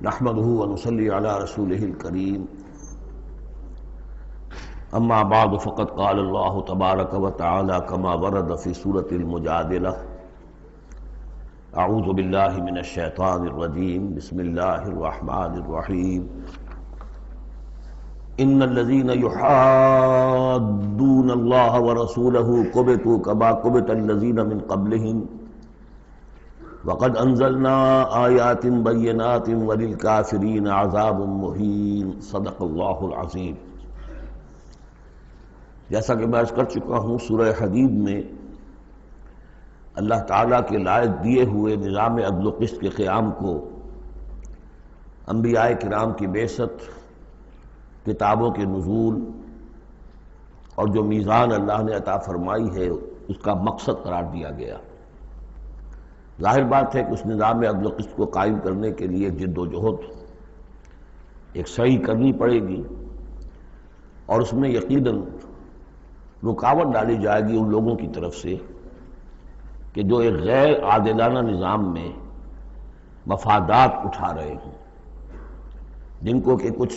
نحمده ونصلي على رسوله الكريم اما بعد فقد قال الله تبارك وتعالى كما ورد في سورة المجادلة اعوذ بالله من الشيطان الرجيم بسم الله الرحمن الرحيم ان الذين يحادون الله ورسوله كبتوا كما كبت الذين من قبلهم وقد انزلنا آیات بینات وللکافرین عذاب مہین صدق اللہ العظیم۔ جیسا کہ میں عرض کر چکا ہوں، سورہ حدید میں اللہ تعالیٰ کے لائق دیے ہوئے نظام عدل و قسط کے قیام کو، انبیاء کرام کی بعثت، کتابوں کے نزول اور جو میزان اللہ نے عطا فرمائی ہے اس کا مقصد قرار دیا گیا۔ ظاہر بات ہے کہ اس نظام عدل و قسط کو قائم کرنے کے لیے جد و جہد، ایک سعی کرنی پڑے گی، اور اس میں یقیناً رکاوٹ ڈالی جائے گی ان لوگوں کی طرف سے کہ جو ایک غیر عادلانہ نظام میں مفادات اٹھا رہے ہوں، جن کو کہ کچھ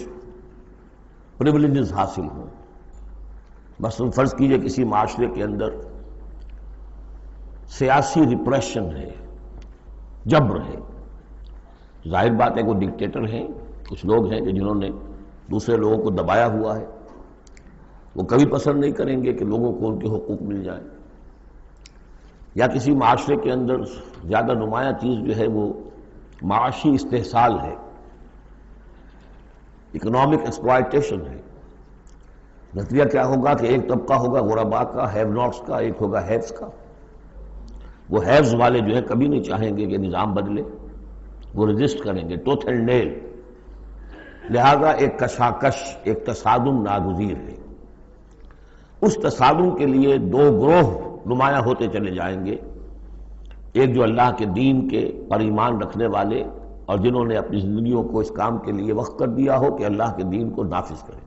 پریولیجز حاصل ہوں۔ مثلا فرض کیجئے کسی معاشرے کے اندر سیاسی ریپریشن ہے، جبر ہے، ظاہر بات ہے کہ وہ ڈکٹیٹر ہیں، کچھ لوگ ہیں کہ جنہوں نے دوسرے لوگوں کو دبایا ہوا ہے، وہ کبھی پسند نہیں کریں گے کہ لوگوں کو ان کے حقوق مل جائیں۔ یا کسی معاشرے کے اندر زیادہ نمایاں چیز جو ہے وہ معاشی استحصال ہے، اکنامک ایکسپلائٹیشن ہے۔ نتیجہ کیا ہوگا کہ ایک طبقہ ہوگا غرباء کا، ہیو ناٹس کا، ایک ہوگا ہیوز کا۔ وہ ہیوز والے جو ہے کبھی نہیں چاہیں گے کہ نظام بدلے، وہ رجسٹ کریں گے ٹوتھ اینڈ نیل۔ لہذا ایک کشاکش، ایک تصادم ناگزیر ہے۔ اس تصادم کے لیے دو گروہ نمایاں ہوتے چلے جائیں گے، ایک جو اللہ کے دین کے پر ایمان رکھنے والے اور جنہوں نے اپنی زندگیوں کو اس کام کے لیے وقف کر دیا ہو کہ اللہ کے دین کو نافذ کریں،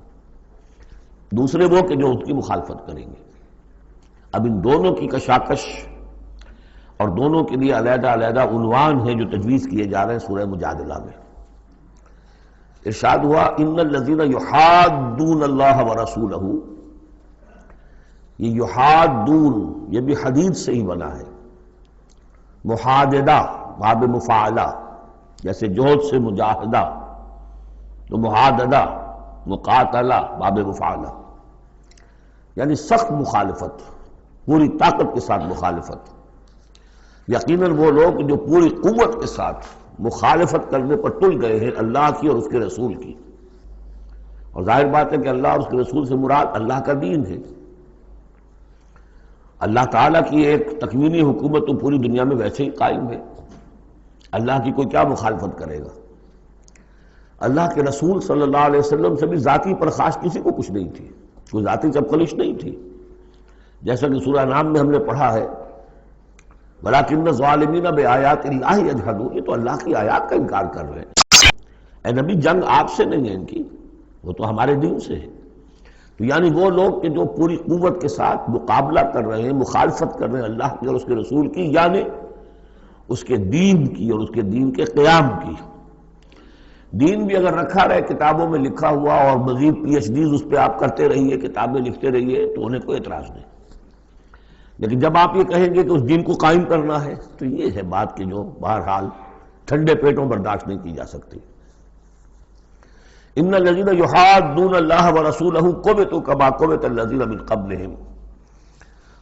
دوسرے وہ کہ جو اس کی مخالفت کریں گے۔ اب ان دونوں کی کشاکش اور دونوں کے لیے علیحدہ علیحدہ عنوان ہیں جو تجویز کیے جا رہے ہیں سورہ مجادلہ میں۔ ارشاد ہوا ان الذین یحادون اللہ ورسولہ، یہ یحادون یہ بھی حدید سے ہی بنا ہے، محاددہ باب مفاعلہ، جیسے جوہد سے مجاہدہ تو محاددہ مقاتلہ باب مفاعلہ، یعنی سخت مخالفت، پوری طاقت کے ساتھ مخالفت۔ یقیناً وہ لوگ جو پوری قوت کے ساتھ مخالفت کرنے پر تل گئے ہیں اللہ کی اور اس کے رسول کی، اور ظاہر بات ہے کہ اللہ اور اس کے رسول سے مراد اللہ کا دین ہے۔ اللہ تعالیٰ کی ایک تکوینی حکومت تو پوری دنیا میں ویسے ہی قائم ہے، اللہ کی کوئی کیا مخالفت کرے گا؟ اللہ کے رسول صلی اللہ علیہ وسلم سے بھی ذاتی پرخاش کسی کو کچھ نہیں تھی، کوئی ذاتی چپکلش نہیں تھی، جیسا کہ سورہ نام میں ہم نے پڑھا ہے وَلَٰكِنَّ الظَّالِمِينَ بِآيَاتِ اللَّهِ يَجْحَدُونَ، یہ تو اللہ کی آیات کا انکار کر رہے ہیں۔ اے نبی، جنگ آپ سے نہیں ہے ان کی، وہ تو ہمارے دین سے ہے۔ تو یعنی وہ لوگ کہ جو پوری قوت کے ساتھ مقابلہ کر رہے ہیں، مخالفت کر رہے ہیں اللہ کی اور اس کے رسول کی، یعنی اس کے دین کی اور اس کے دین کے قیام کی۔ دین بھی اگر رکھا رہے کتابوں میں لکھا ہوا اور مزید پی ایچ ڈیز اس پہ آپ کرتے رہیے، کتابیں لکھتے رہیے، تو انہیں کوئی اعتراض نہیں، لیکن جب آپ یہ کہیں گے کہ اس دین کو قائم کرنا ہے تو یہ ہے بات کہ جو بہرحال ٹھنڈے پیٹوں برداشت نہیں کی جا سکتی۔ ان الذین یحادون اللہ ورسولہ کبتوا کما کبت الذین من قبلہم،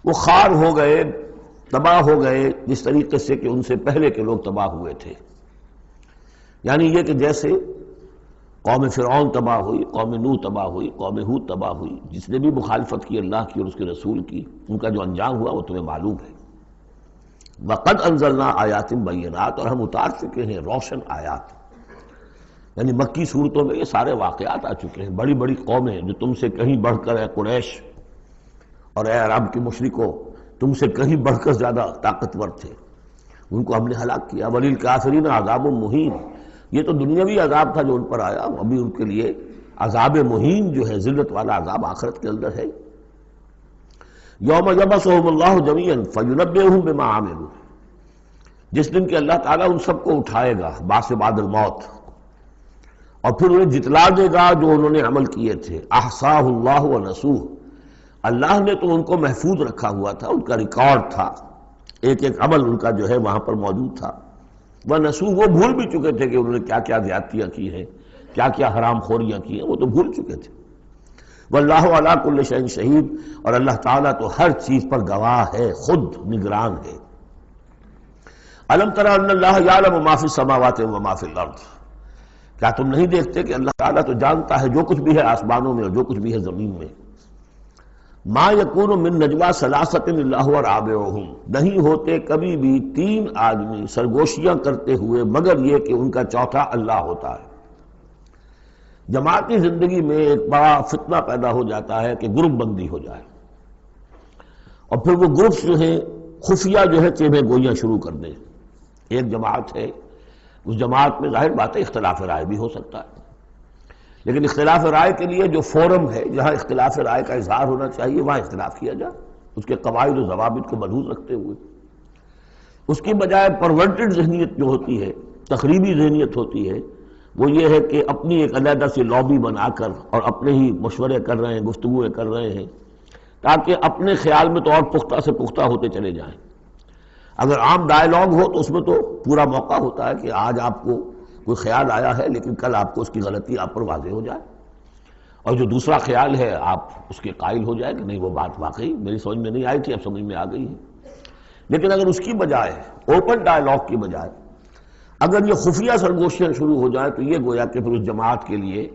وہ خوار ہو گئے، تباہ ہو گئے جس طریقے سے کہ ان سے پہلے کے لوگ تباہ ہوئے تھے۔ یعنی یہ کہ جیسے قوم فرعون تباہ ہوئی، قوم نوح تباہ ہوئی، قوم ہود تباہ ہوئی، جس نے بھی مخالفت کی اللہ کی اور اس کے رسول کی، ان کا جو انجام ہوا وہ تمہیں معلوم ہے۔ وَقَدْ أَنزَلْنَا آیَاتٍ بَيِّنَاتٍ، اور ہم اتار چکے ہیں روشن آیات، یعنی مکی صورتوں میں یہ سارے واقعات آ چکے ہیں۔ بڑی بڑی قومیں جو تم سے کہیں بڑھ کر، اے قریش اور اے عرب کے مشرکوں، تم سے کہیں بڑھ کر زیادہ طاقتور تھے، ان کو ہم نے ہلاک کیا۔ وَلِلْكَافِرِينَ عَذَابٌ مُّهِينٌ، یہ تو دنیاوی عذاب تھا جو ان پر آیا، ابھی ان کے لیے عذاب مہین جو ہے، ذلت والا عذاب آخرت کے اندر ہے۔ یوم یبعثہم اللہ جمیعا فینبئہم بما عملوا، جس دن کہ اللہ تعالیٰ ان سب کو اٹھائے گا، بعث بعد الموت، اور پھر انہیں جتلا دے گا جو انہوں نے عمل کیے تھے. احصاہ اللہ ونسوہ، اللہ نے تو ان کو محفوظ رکھا ہوا تھا، ان کا ریکارڈ تھا، ایک ایک عمل ان کا جو ہے وہاں پر موجود تھا. ونسوہ، وہ بھول بھی چکے تھے کہ انہوں نے کیا کیا زیادتیاں کی ہیں، کیا کیا حرام خوریاں کی ہیں، وہ تو بھول چکے تھے. واللہ علی کل شیء شہید، اور اللہ تعالیٰ تو ہر چیز پر گواہ ہے، خود نگران ہے. الم تر ان اللہ یعلم ما فی السماوات و ما فی الارض، کیا تم نہیں دیکھتے کہ اللہ تعالیٰ تو جانتا ہے جو کچھ بھی ہے آسمانوں میں اور جو کچھ بھی ہے زمین میں. ما یکون من نجوا ثلاثۃ الا هو رابعهم، نہیں ہوتے کبھی بھی تین آدمی سرگوشیاں کرتے ہوئے مگر یہ کہ ان کا چوتھا اللہ ہوتا ہے. جماعتی زندگی میں ایک بڑا فتنہ پیدا ہو جاتا ہے کہ گروپ بندی ہو جائے، اور پھر وہ گروپس جو ہیں خفیہ جو ہے چیبے گوئیاں شروع کر دیں. ایک جماعت ہے، اس جماعت میں ظاہر بات ہے اختلاف رائے بھی ہو سکتا ہے، لیکن اختلاف رائے کے لیے جو فورم ہے جہاں اختلاف رائے کا اظہار ہونا چاہیے وہاں اختلاف کیا جائے، اس کے قواعد و ضوابط کو ملحوظ رکھتے ہوئے. اس کی بجائے پرورٹڈ ذہنیت جو ہوتی ہے، تخریبی ذہنیت ہوتی ہے، وہ یہ ہے کہ اپنی ایک علیحدہ سی لابی بنا کر اور اپنے ہی مشورے کر رہے ہیں، گفتگویں کر رہے ہیں، تاکہ اپنے خیال میں تو اور پختہ سے پختہ ہوتے چلے جائیں. اگر عام ڈائیلاگ ہو تو اس میں تو پورا موقع ہوتا ہے کہ آج آپ کو کوئی خیال آیا ہے لیکن کل آپ کو اس کی غلطی آپ پر واضح ہو جائے، اور جو دوسرا خیال ہے آپ اس کے قائل ہو جائے کہ نہیں وہ بات واقعی میری سمجھ میں نہیں آئی تھی، اب سمجھ میں آ گئی ہے. لیکن اگر اس کی بجائے اوپن ڈائیلاگ کی بجائے اگر یہ خفیہ سرگوشیاں شروع ہو جائیں تو یہ گویا کہ پھر اس جماعت کے لیے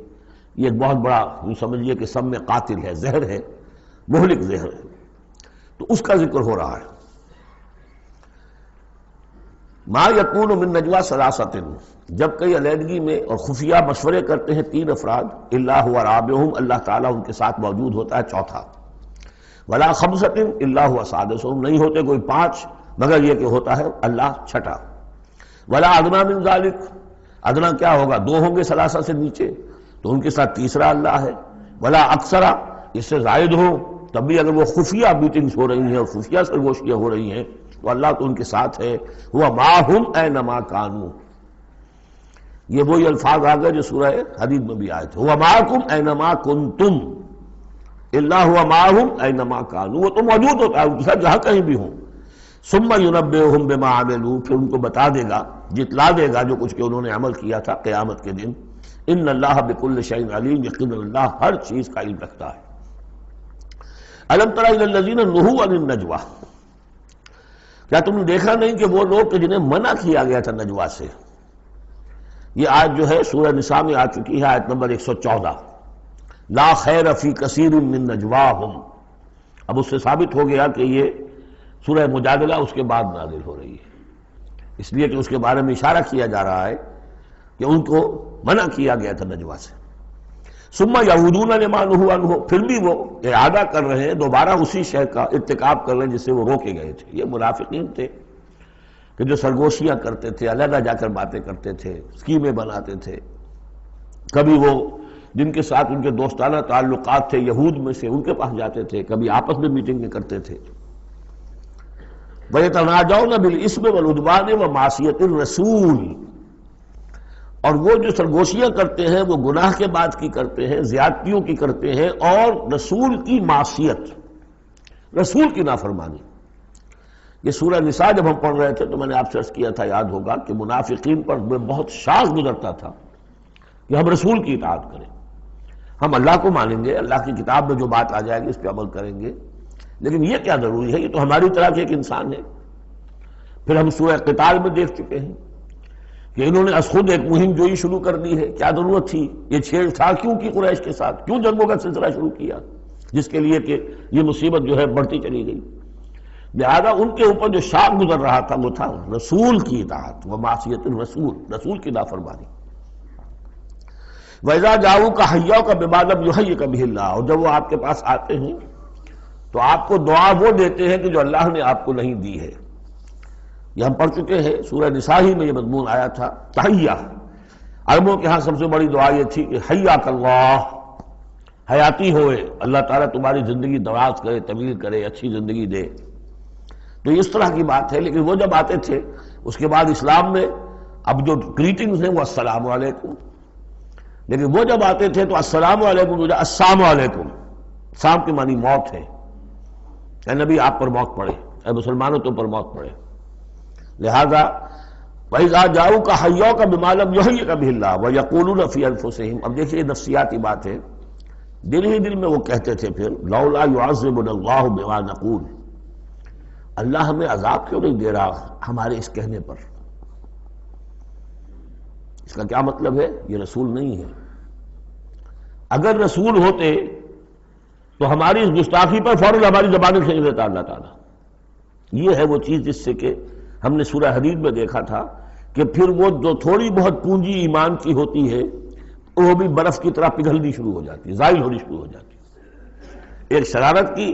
یہ ایک بہت بڑا سمجھیے کہ سم میں قاتل ہے، زہر ہے، مہلک زہر ہے. تو اس کا ذکر ہو رہا ہے. ما یکون من نجوا ثلاثۃ، جب کئی علیحدگی میں اور خفیہ مشورے کرتے ہیں تین افراد، الا هو رابعهم، اللہ تعالیٰ ان کے ساتھ موجود ہوتا ہے چوتھا. ولا خمسۃ الا هو سادسهم، نہیں ہوتے کوئی پانچ مگر یہ کہ ہوتا ہے اللہ چھٹا. ولا ادنی من ذلک، ادنا کیا ہوگا، دو ہوں گے ثلاثہ سے نیچے تو ان کے ساتھ تیسرا اللہ ہے. ولا اکثر، اس سے زائد ہو تب بھی اگر وہ خفیہ میٹنگز ہو رہی ہیں اور خفیہ سرگوشیاں ہو رہی ہیں تو اللہ تو ان کے ساتھ ہے. ہوا معہم اینما کانوا، یہ وہی الفاظ آ گئے جو سورہ حدید میں بھی آئے تھے. ہوا معکم اینما کنتم الا ہوا معہم اینما کانوا، وہ تو موجود ہوتا ہے ان کے ساتھ جہاں کہیں بھی ہوں. ثم ینبئہم بما عملوا، پھر ان کو بتا دے گا، جتلا دے گا جو کچھ کہ انہوں نے عمل کیا تھا قیامت کے دن. ان اللہ بکل شیء علیم، یقینا اللہ ہر چیز کا علم رکھتا ہے. الم تر الی الذین نہوا عن النجوی، کیا تم نے دیکھا نہیں کہ وہ لوگ کہ جنہیں منع کیا گیا تھا نجوا سے. یہ آیت جو ہے سورہ نساء میں آ چکی ہے، آیت نمبر 114. لا خیر فی کثیر من نجواہم، اب اس سے ثابت ہو گیا کہ یہ سورہ مجادلہ اس کے بعد نازل ہو رہی ہے، اس لیے کہ اس کے بارے میں اشارہ کیا جا رہا ہے کہ ان کو منع کیا گیا تھا نجوا سے. ثم یعودون لما نہوا عنہ، پھر بھی وہ اعادہ کر رہے ہیں، دوبارہ اسی شے کا ارتکاب کر رہے ہیں جس سے وہ روکے گئے تھے. یہ منافقین تھے کہ جو سرگوشیاں کرتے تھے، علیحدہ جا کر باتیں کرتے تھے، اسکیمیں بناتے تھے. کبھی وہ جن کے ساتھ ان کے دوستانہ تعلقات تھے یہود میں سے ان کے پاس جاتے تھے، کبھی آپس میں میٹنگیں کرتے تھے. وَيَتَنَاجَوْنَ بِالْإِثْمِ وَالْعُدْوَانِ وَمَعْصِيَتِ الرَّسُولِ، اور وہ جو سرگوشیاں کرتے ہیں وہ گناہ کے بعد کی کرتے ہیں، زیادتیوں کی کرتے ہیں، اور رسول کی معصیت، رسول کی نافرمانی. یہ سورہ نساء جب ہم پڑھ رہے تھے تو میں نے آپ سے عرض کیا تھا، یاد ہوگا کہ منافقین پر بہت شاذ گزرتا تھا کہ ہم رسول کی اطاعت کریں، ہم اللہ کو مانیں گے، اللہ کی کتاب میں جو بات آ جائے گی اس پہ عمل کریں گے، لیکن یہ کیا ضروری ہے، یہ تو ہماری طرح کے ایک انسان ہے. پھر ہم سورہ قتال میں دیکھ چکے ہیں کہ انہوں نے از خود ایک مہم جوئی شروع کر دی ہے. کیا ضرورت تھی، یہ چھیڑ چھاڑ کیوں کی قریش کے ساتھ، کیوں جنگوں کا سلسلہ شروع کیا جس کے لیے کہ یہ مصیبت جو ہے بڑھتی چلی گئی. لہذا ان کے اوپر جو شاق گزر رہا تھا وہ تھا رسول کی اطاعت و معصیت الرسول، رسول کی نافرمانی. وَإِذَا جَاءُوكَ حَيَّوْكَ بِمَا لَمْ يُحَيِّكَ بِهِ اللَّهُ، اور جب وہ آپ کے پاس آتے ہیں تو آپ کو دعا وہ دیتے ہیں کہ جو اللہ نے آپ کو نہیں دی ہے. یہ ہم پڑھ چکے ہیں، سورہ نساء ہی میں یہ مضمون آیا تھا. تحیہ، عربوں کے ہاں سب سے بڑی دعا یہ تھی کہ حیاک اللہ، حیاتی ہوئے، اللہ تعالیٰ تمہاری زندگی دراز کرے، طویل کرے، اچھی زندگی دے. تو اس طرح کی بات ہے. لیکن وہ جب آتے تھے اس کے بعد اسلام میں اب جو گریٹنگز ہیں وہ السلام علیکم. لیکن وہ جب آتے تھے تو السلام علیکم، السلام علیکم، سام کے معنی موت ہے، اے نبی آپ پر موت پڑے، اے مسلمانوں تم پر موت پڑے۔ لہذا وَإِذَا جَاءُوكَ حَيَّوْكَ بِمَا لَمْ يُحْيِكَ بِهِ اللَّهُ وَيَقُولُونَ فِي أَنفُسِهِمْ۔ اب دیکھیے یہ نفسیاتی بات ہے، دل ہی دل میں وہ کہتے تھے پھر لولا يعذبنا الله بما نقول، اللہ ہمیں عذاب کیوں نہیں دے رہا ہمارے اس کہنے پر۔ اس کا کیا مطلب ہے؟ یہ رسول نہیں ہے۔ اگر رسول ہوتے تو ہماری اس گستاخی پر فوراً ہماری زبانیں کھینچ لیتا اللہ تعالیٰ۔ یہ ہے وہ چیز جس سے کہ ہم نے سورہ حدید میں دیکھا تھا کہ پھر وہ جو تھوڑی بہت پونجی ایمان کی ہوتی ہے وہ بھی برف کی طرح پگھلنی شروع ہو جاتی ہے، زائل ہونی شروع ہو جاتی ہے۔ ایک شرارت کی،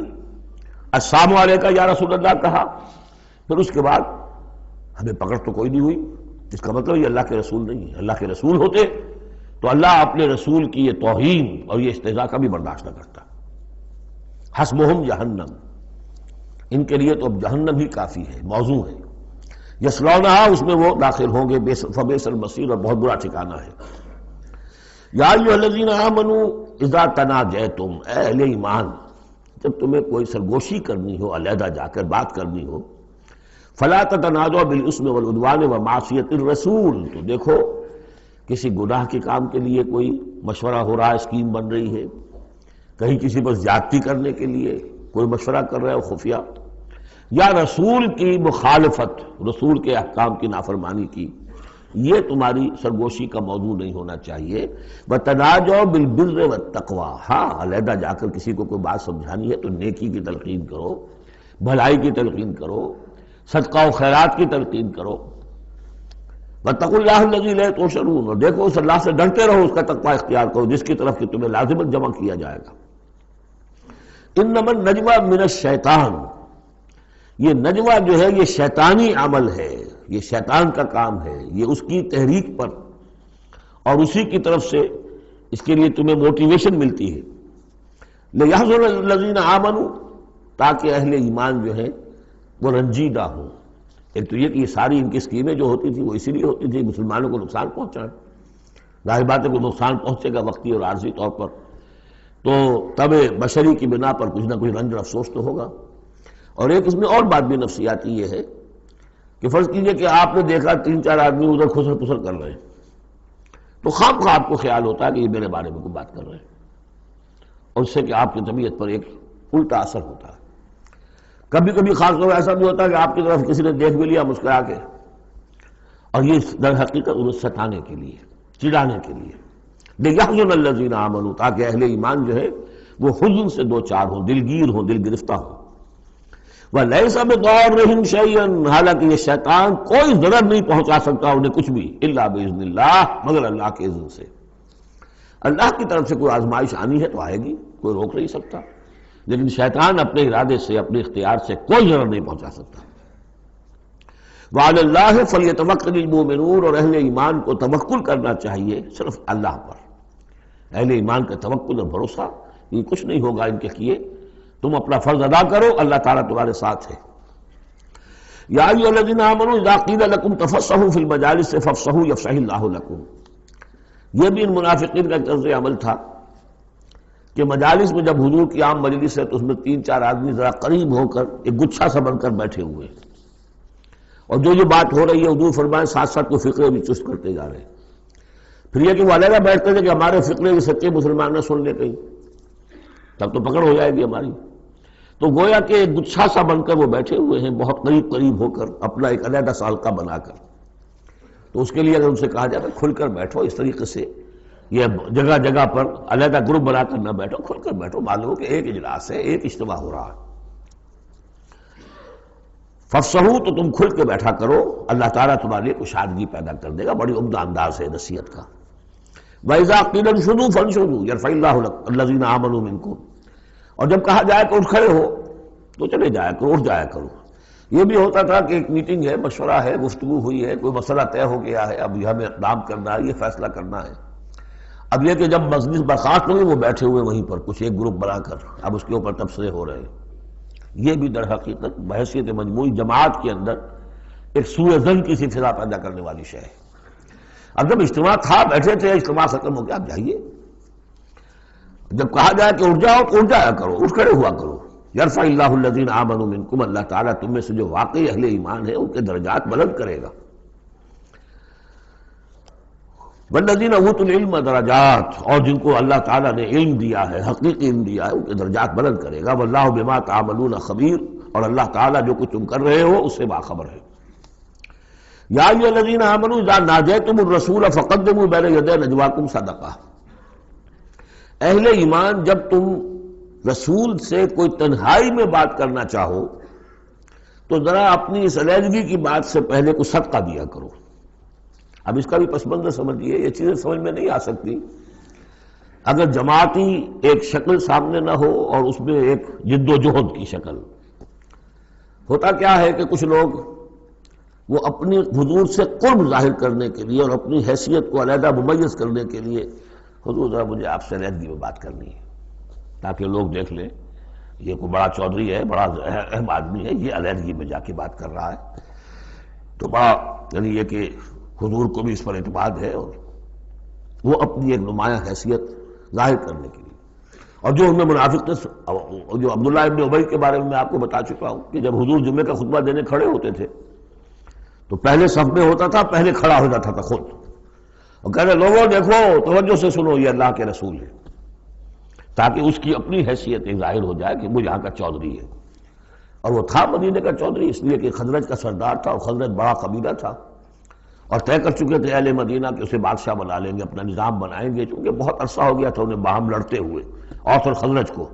السلام علیکم یا رسول اللہ کہا، پھر اس کے بعد ہمیں پکڑ تو کوئی نہیں ہوئی۔ اس کا مطلب یہ اللہ کے رسول نہیں ہے۔ اللہ کے رسول ہوتے تو اللہ اپنے رسول کی یہ توہین اور یہ استہزاء کا بھی برداشت نہ کرتا۔ حسبہم جہنم، ان کے لیے تو اب جہنم ہی کافی ہے، موضوع ہے۔ یصلونہا، اس میں وہ داخل ہوں گے، فبئس المصیر، اور بہت برا ٹھکانہ ہے۔ یا ایھا الذین آمنوا اذا تناجیتم، اے اہل ایمان جب تمہیں کوئی سرگوشی کرنی ہو، علیحدہ جا کر بات کرنی ہو، فلا تتناجوا بالاسم والعدوان ومعصیۃ الرسول، تو دیکھو کسی گناہ کے کام کے لیے کوئی مشورہ ہو رہا ہے، اسکیم بن رہی ہے، کہیں کسی پر زیادتی کرنے کے لیے کوئی مشورہ کر رہا ہے خفیہ، یا رسول کی مخالفت، رسول کے احکام کی نافرمانی کی، یہ تمہاری سرگوشی کا موضوع نہیں ہونا چاہیے۔ وَتَنَاجَوْا بِالْبِرِّ وَالتَّقْوَىٰ، ہاں علیحدہ جا کر کسی کو کوئی بات سمجھانی ہے تو نیکی کی تلقین کرو، بھلائی کی تلقین کرو، صدقہ و خیرات کی تلقین کرو۔ وَاتَّقُوا اللَّهَ الَّذِي إِلَيْهِ تُحْشَرُونَ، اور دیکھو اس اللہ سے ڈرتے رہو، اس کا تقویٰ اختیار کرو جس کی طرف کہ تمہیں لازماً جمع کیا جائے گا۔ اِنَّمَا النَّجْوَىٰ مِنَ الشَّيْطَانِ، یہ نجوہ جو ہے یہ شیطانی عمل ہے، یہ شیطان کا کام ہے، یہ اس کی تحریک پر اور اسی کی طرف سے اس کے لیے تمہیں موٹیویشن ملتی ہے۔ لِيَحْزُنَ الَّذِينَ آمَنُوا، تاکہ اہل ایمان جو ہے وہ رنجیدہ ہوں۔ ایک تو یہ کہ یہ ساری ان کی اسکیمیں جو ہوتی تھی وہ اسی لیے ہوتی تھی مسلمانوں کو نقصان پہنچائیں، ظاہر بات ہے کہ نقصان پہنچے گا وقتی اور عارضی طور پر، تو طبع بشری کی بنا پر کچھ نہ کچھ رنج اور افسوس تو ہوگا۔ اور ایک اس میں اور بات بھی نفسیاتی یہ ہے کہ فرض کیجئے کہ آپ نے دیکھا 3-4 آدمی ادھر خسر پسر کر رہے ہیں، تو خواہ آپ کو خیال ہوتا ہے کہ یہ میرے بارے میں کوئی بات کر رہے ہیں، اور اس سے کہ آپ کی طبیعت پر ایک الٹا اثر ہوتا ہے۔ کبھی کبھی خاص طور ایسا بھی ہوتا ہے کہ آپ کی طرف کسی نے دیکھ بھی لیا مسکرا کے، اور یہ در حقیقت انہیں ستانے کے لیے، چڑھانے کے لیے۔ لِيَحْزُنَ الَّذِينَ آمَنُوا، تاکہ اہل ایمان جو ہے وہ حزن سے دوچار ہوں، دلگیر ہوں، دل گرفتہ ہوں۔ وَلَيْسَ بِضَارِّهِمْ شَيْئًا، حالانکہ یہ شیطان کوئی ضرر نہیں پہنچا سکتا انہیں کچھ بھی، إِلَّا بِإِذْنِ اللَّهِ، مگر اللہ کے اذن سے۔ اللہ کی طرف سے کوئی آزمائش آنی ہے تو آئے گی، کوئی روک نہیں سکتا، لیکن شیطان اپنے ارادے سے، اپنے اختیار سے کوئی ضرر نہیں پہنچا سکتا۔ وَعَلَى اللَّهِ فَلْيَتَوَكَّلِ الْمُؤْمِنُونَ، اور اہل ایمان کو توکل کرنا چاہیے صرف اللہ پر۔ اہل ایمان کا توکل اور بھروسہ، یہ کچھ نہیں ہوگا ان کے کیے، تم اپنا فرض ادا کرو، اللہ تعالیٰ تمہارے ساتھ ہے۔ یا ایھا الذین آمنوا اذا قیل لکم تفصحوا فی المجالس فافصحوا یفصح اللہ لکم، یہ بھی ان منافقین کا طرز عمل تھا کہ مجالس میں جب حضور کی عام مجلس ہے تو اس میں 3-4 آدمی ذرا قریب ہو کر ایک گچھا سا بن کر بیٹھے ہوئے، اور جو یہ بات ہو رہی ہے حضور فرمائے ساتھ ساتھ وہ فقرے بھی چست کرتے جا رہے ہیں۔ پھر یہ کہ وہ علیحدہ بیٹھتے تھے کہ ہمارے فقرے بھی سچے مسلمان نہ سن لے کہیں، تب تو پکڑ ہو جائے گی ہماری۔ تو گویا کہ ایک گچھا سا بن کر وہ بیٹھے ہوئے ہیں، بہت قریب ہو کر، اپنا ایک علیحدہ سالکہ بنا کر۔ تو اس کے لیے اگر ان سے کہا جائے کھل کر بیٹھو، اس طریقے سے یہ جگہ جگہ پر علیحدہ گروپ بنا کر نہ بیٹھو، کھل کر بیٹھو، معلوم ہو کہ ایک اجلاس ہے، ایک اجتماع ہو رہا ہے۔ فافصحوا، تو تم کھل کے بیٹھا کرو، اللہ تعالیٰ تمہارے لیے کشادگی پیدا کر دے گا۔ بڑی عمدہ انداز ہے نصیحت کا۔ وَإِذَا قِيلَ انشُزُوا فَانشُزُوا يَرْفَعِ اللَّهُ الَّذِينَ آمَنُوا مِنكُمْ، اور جب کہا جائے کہ اٹھ کھڑے ہو تو چلے جایا کرو، اٹھ جایا کرو۔ یہ بھی ہوتا تھا کہ ایک میٹنگ ہے، مشورہ ہے، گفتگو ہوئی ہے، کوئی مسئلہ طے ہو گیا ہے، اب ہمیں اقدام کرنا ہے، یہ فیصلہ کرنا ہے۔ اب یہ کہ جب مجلس برخاست ہوئی وہ بیٹھے ہوئے وہیں پر کچھ ایک گروپ بنا کر، اب اس کے اوپر تبصرے ہو رہے ہیں۔ یہ بھی در حقیقت بحیثیت مجموعی جماعت کے اندر ایک سوء ظن کی سی فضا پیدا کرنے والی شے ہے۔ اب جب اجتماع تھا، بیٹھے تھے، اجتماع ختم ہو گیا، آپ جائیے. جب کہا جائے کہ اٹھ جاؤ تو اٹھ جایا کرو، اٹھ کھڑے ہوا کرو. یرفع اللہ الذین آمنوا منکم، اللہ تعالیٰ تم میں سے جو واقعی اہل ایمان ہے ان کے درجات بلند کرے گا. والذین اوتوا العلم درجات، اور جن کو اللہ تعالیٰ نے علم دیا ہے، حقیقی علم دیا ہے، ان کے درجات بلند کرے گا. واللہ بما تعملون خبیر، اور اللہ تعالیٰ جو کچھ تم کر رہے ہو اس سے باخبر ہے. یا ایھا الذین آمنوا اذا ناجیتم الرسول فقدموا بین یدی نجواکم صدقہ. اہل ایمان جب تم رسول سے کوئی تنہائی میں بات کرنا چاہو تو ذرا اپنی اس علیحدگی کی بات سے پہلے کوئی صدقہ دیا کرو. اب اس کا بھی پس منظر سمجھیے، یہ چیزیں سمجھ میں نہیں آ سکتی اگر جماعتی ایک شکل سامنے نہ ہو اور اس میں ایک جد و جہد کی شکل. ہوتا کیا ہے کہ کچھ لوگ وہ اپنی حضور سے قرب ظاہر کرنے کے لیے اور اپنی حیثیت کو علیحدہ ممیز کرنے کے لیے، حضور ذرا مجھے آپ سے علیحدگی میں بات کرنی ہے تاکہ لوگ دیکھ لیں یہ کوئی بڑا چودھری ہے، بڑا اہم آدمی ہے، یہ علیحدگی میں جا کے بات کر رہا ہے. تو بڑا یعنی یہ کہ حضور کو بھی اس پر اعتماد ہے، اور وہ اپنی ایک نمایاں حیثیت ظاہر کرنے کے لیے. اور جو ان میں منافق تھے، جو عبداللہ ابن ابی کے بارے میں میں آپ کو بتا چکا ہوں کہ جب حضور جمعے کا خطبہ دینے کھڑے ہوتے تھے تو پہلے صف میں ہوتا تھا، پہلے کھڑا ہو جاتا تھا خود، اور کہہ رہے لوگوں دیکھو توجہ سے سنو یہ اللہ کے رسول ہے، تاکہ اس کی اپنی حیثیت ظاہر ہو جائے کہ وہ یہاں کا چودھری ہے. اور وہ تھا مدینے کا چودھری، اس لیے کہ خزرج کا سردار تھا، اور خزرج بڑا قبیلہ تھا، اور طے کر چکے تھے اہل مدینہ کہ اسے بادشاہ بنا لیں گے، اپنا نظام بنائیں گے، چونکہ بہت عرصہ ہو گیا تھا انہیں باہم لڑتے ہوئے اوس اور خزرج کو.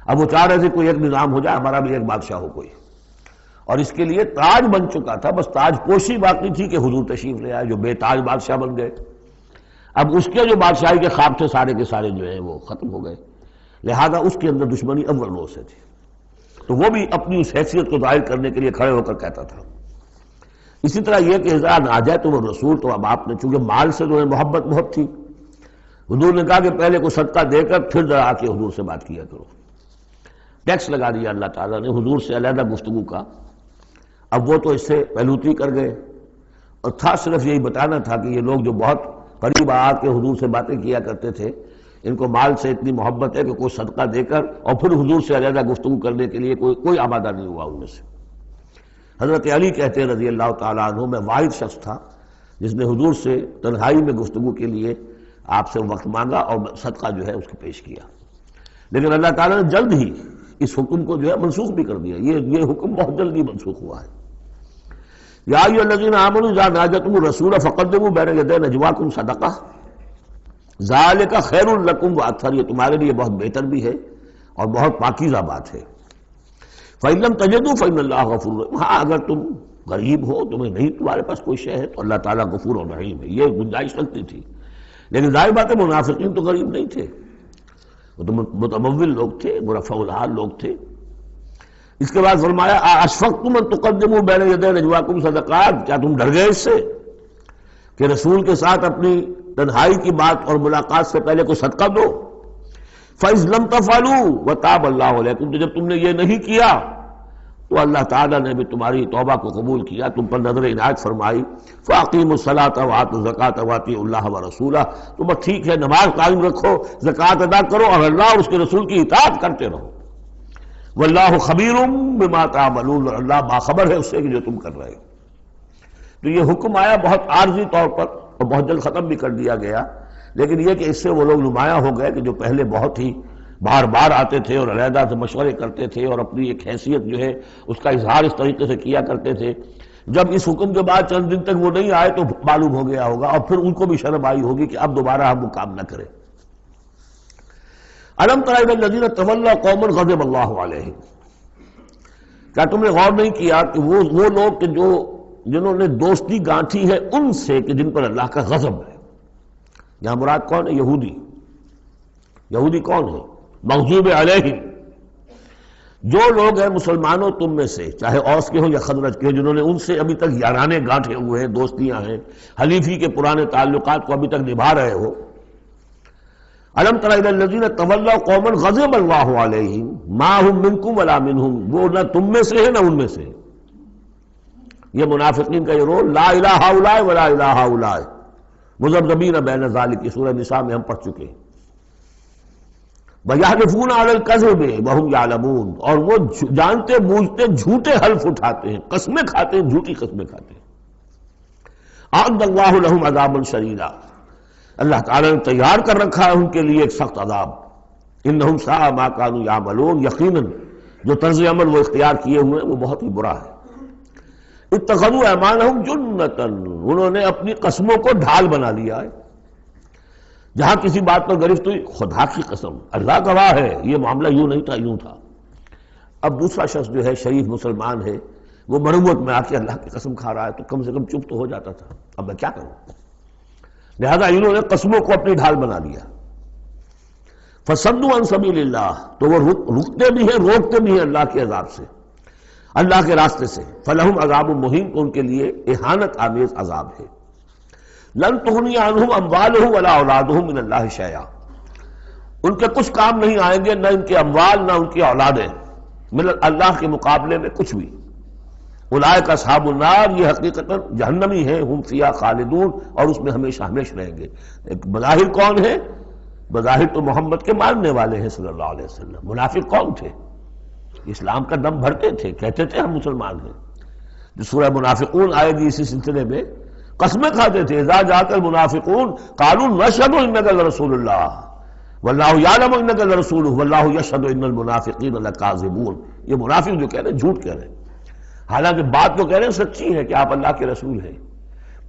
اب وہ چاہ رہے تھے کوئی ایک نظام ہو جائے، ہمارا بھی ایک بادشاہ ہو کوئی. اور اس کے لیے تاج بن چکا تھا، بس تاج پوشی باقی تھی کہ حضور تشریف لے آئے جو بے تاج بادشاہ بن گئے. اب اس کے جو بادشاہی کے خواب تھے سارے کے سارے جو ہیں وہ ختم ہو گئے، لہذا اس کے اندر دشمنی اول روز سے تھی. تو وہ بھی اپنی اس حیثیت کو ظاہر کرنے کے لیے کھڑے ہو کر کہتا تھا. اسی طرح یہ کہ اذا ناجیتم الرسول، تو اب آپ نے چونکہ مال سے جو ہے محبت بہت تھی، حضور نے کہا کہ پہلے کو صدقہ دے کر پھر ذرا آ کے حضور سے بات کیا کرو. ٹیکس لگا دیا اللہ تعالیٰ نے حضور سے علیحدہ گفتگو کا. اب وہ تو اس سے پہلوتی کر گئے، اور تھا صرف یہی بتانا تھا کہ یہ لوگ جو بہت قریب آ کے حضور سے باتیں کیا کرتے تھے، ان کو مال سے اتنی محبت ہے کہ کوئی صدقہ دے کر اور پھر حضور سے علیحدہ گفتگو کرنے کے لیے کوئی آمادہ نہیں ہوا ان میں سے. حضرت علی کہتے ہیں رضی اللہ تعالیٰ عنہ، میں واحد شخص تھا جس نے حضور سے تنہائی میں گفتگو کے لیے آپ سے وقت مانگا اور صدقہ جو ہے اس کو پیش کیا. لیکن اللہ تعالیٰ نے جلد ہی اس حکم کو جو ہے منسوخ بھی کر دیا. یہ حکم بہت جلدی منسوخ ہوا ہے. یا ایھا الذین آمنوا اذا ناجیتم الرسول فقدموا بین یدی نجواکم صدقہ ذالک خیر لکم واطہر، یہ تمہارے لیے بہت بہتر بھی ہے اور بہت پاکیزہ بات ہے. فإن لم تجدوا فإن اللہ غفور رحیم، ہاں اگر تم غریب ہو، تمہیں نہیں تمہارے پاس کوئی شے ہے، تو اللہ تعالیٰ غفور اور رحیم ہے. یہ گنجائش رکھتی تھی. لیکن ظاہر بات ہے منافقین تو غریب نہیں تھے، وہ تو متمول لوگ تھے، مرفع الحال لوگ تھے. اس کے بعد فرمایا اشفقتم ان تقدموا بین یدی نجواکم صدقات، کیا تم ڈر گئے اس سے کہ رسول کے ساتھ اپنی تنہائی کی بات اور ملاقات سے پہلے کوئی صدقہ دو. فَإِذْ لَمْ تَفْعَلُوا وَتَابَ اللَّهُ عَلَيْكُمْ، تو جب تم نے یہ نہیں کیا تو اللہ تعالیٰ نے بھی تمہاری توبہ کو قبول کیا، تم پر نظر عنایت فرمائی. فَأَقِیمُوا الصَّلَاةَ وَآتُوا الزَّکَاةَ وَأَطِیعُوا اللَّهَ وَرَسُولَهُ، تو بس ٹھیک ہے نماز قائم رکھو، زکوٰۃ ادا کرو، اور اللہ اور اس کے رسول کی اطاعت کرتے رہو. وَاللَّهُ خَبِیرٌ بِمَا تَعْمَلُونَ، اور اللہ باخبر ہے اس سے کہ جو تم کر رہے ہو. تو یہ حکم آیا بہت عارضی طور پر اور بہت جلد ختم بھی کر دیا گیا. لیکن یہ کہ اس سے وہ لوگ نمایاں ہو گئے کہ جو پہلے بہت ہی بار بار آتے تھے اور علیحدہ سے مشورے کرتے تھے اور اپنی ایک حیثیت جو ہے اس کا اظہار اس طریقے سے کیا کرتے تھے، جب اس حکم کے بعد چند دن تک وہ نہیں آئے تو معلوم ہو گیا ہوگا، اور پھر ان کو بھی شرم آئی ہوگی کہ اب دوبارہ ہم وہ کام نہ کریں. الم تر الی الذین تولوا قوما غضب اللہ علیہم، کیا تم نے غور نہیں کیا کہ وہ لوگ کہ جنہوں نے دوستی گانٹھی ہے ان سے کہ جن پر اللہ کا غضب ہے. یہاں مراد کون ہے؟ یہودی. یہودی کون ہے؟ مغضوب علیہم، جو لوگ ہیں مسلمانوں تم میں سے، چاہے اوس کے ہوں یا خزرج کے، جنہوں نے ان سے ابھی تک یارانے گانٹھے ہوئے ہیں، دوستیاں ہیں، حلیفی کے پرانے تعلقات کو ابھی تک نبھا رہے ہو. الم تر الی الذین تولوا قوما غضب اللہ علیہم ما هم منکم ولا منہم، وہ نہ تم میں سے ہے نہ ان میں سے. یہ منافقین کا یہ رول، لا الہ ہؤلاء ولا الہ ہؤلاء، مذبذبین بین ذالک، سورہ نساء میں ہم پڑھ چکے ہیں۔ وَيَحْلِفُونَ عَلَى الْكَذِبِ وَهُمْ يَعْلَمُونَ، اور وہ جانتے بوجھتے جھوٹے حلف اٹھاتے ہیں، قسمیں کھاتے ہیں، جھوٹی قسمیں کھاتے ہیں۔ أَعَدَّ اللَّهُ لَهُمْ عَذَابًا شَدِيدًا، اللہ تعالیٰ نے تیار کر رکھا ہے ان کے لیے ایک سخت عذاب۔ إِنَّهُمْ سَاءَ مَا كَانُوا يَعْمَلُونَ، یقیناً جو طرز عمل وہ اختیار کیے ہوئے ہیں وہ بہت ہی برا ہے۔ اتخذوا أيمانهم جنة، انہوں نے اپنی قسموں کو ڈھال بنا لیا ہے۔ جہاں کسی بات پر گرفت ہوئی، خدا کی قسم، اللہ گواہ ہے یہ معاملہ یوں نہیں تھا، یوں تھا۔ اب دوسرا شخص جو ہے شریف مسلمان ہے، وہ مروت میں آ کے اللہ کی قسم کھا رہا ہے تو کم سے کم چپ تو ہو جاتا تھا، اب میں کیا کروں؟ لہذا انہوں نے قسموں کو اپنی ڈھال بنا لیا۔ فصدوا عن سبیل اللہ، تو وہ رکتے بھی ہیں، روکتے بھی ہیں اللہ کے عذاب سے، اللہ کے راستے سے۔ فلہم عذاب مہین، تو ان کے لیے اہانت آمیز عذاب ہے۔ لن تغنی عنہم اموالہم ولا اولادہم من اللہ شیئا، ان کے کچھ کام نہیں آئیں گے، نہ ان کے اموال نہ ان کی اولادیں، من اللہ کے مقابلے میں کچھ بھی۔ اولئک اصحاب النار، یہ حقیقتاً جہنمی ہیں، ہم فیہا خالدون، اور اس میں ہمیشہ ہمیشہ رہیں گے۔ ایک بظاہر کون ہے؟ بظاہر تو محمد کے ماننے والے ہیں صلی اللہ علیہ وسلم۔ منافق کون تھے؟ اسلام کا دم بھرتے تھے، کہتے تھے ہم مسلمان ہیں۔ جو سورہ منافقون آئے گی اسی سلسلے میں، قسمیں کھاتے تھے، اذا جاءک المنافقون قالوا نشهد انک لرسول اللہ واللہ یعلم انک لرسولہ واللہ یشہد ان المنافقین لکاذبون۔ یہ منافق جو کہہ رہے ہیں جھوٹ کہہ رہے ہیں، حالانکہ بات تو کہہ رہے ہیں سچی ہے کہ آپ اللہ کے رسول ہیں،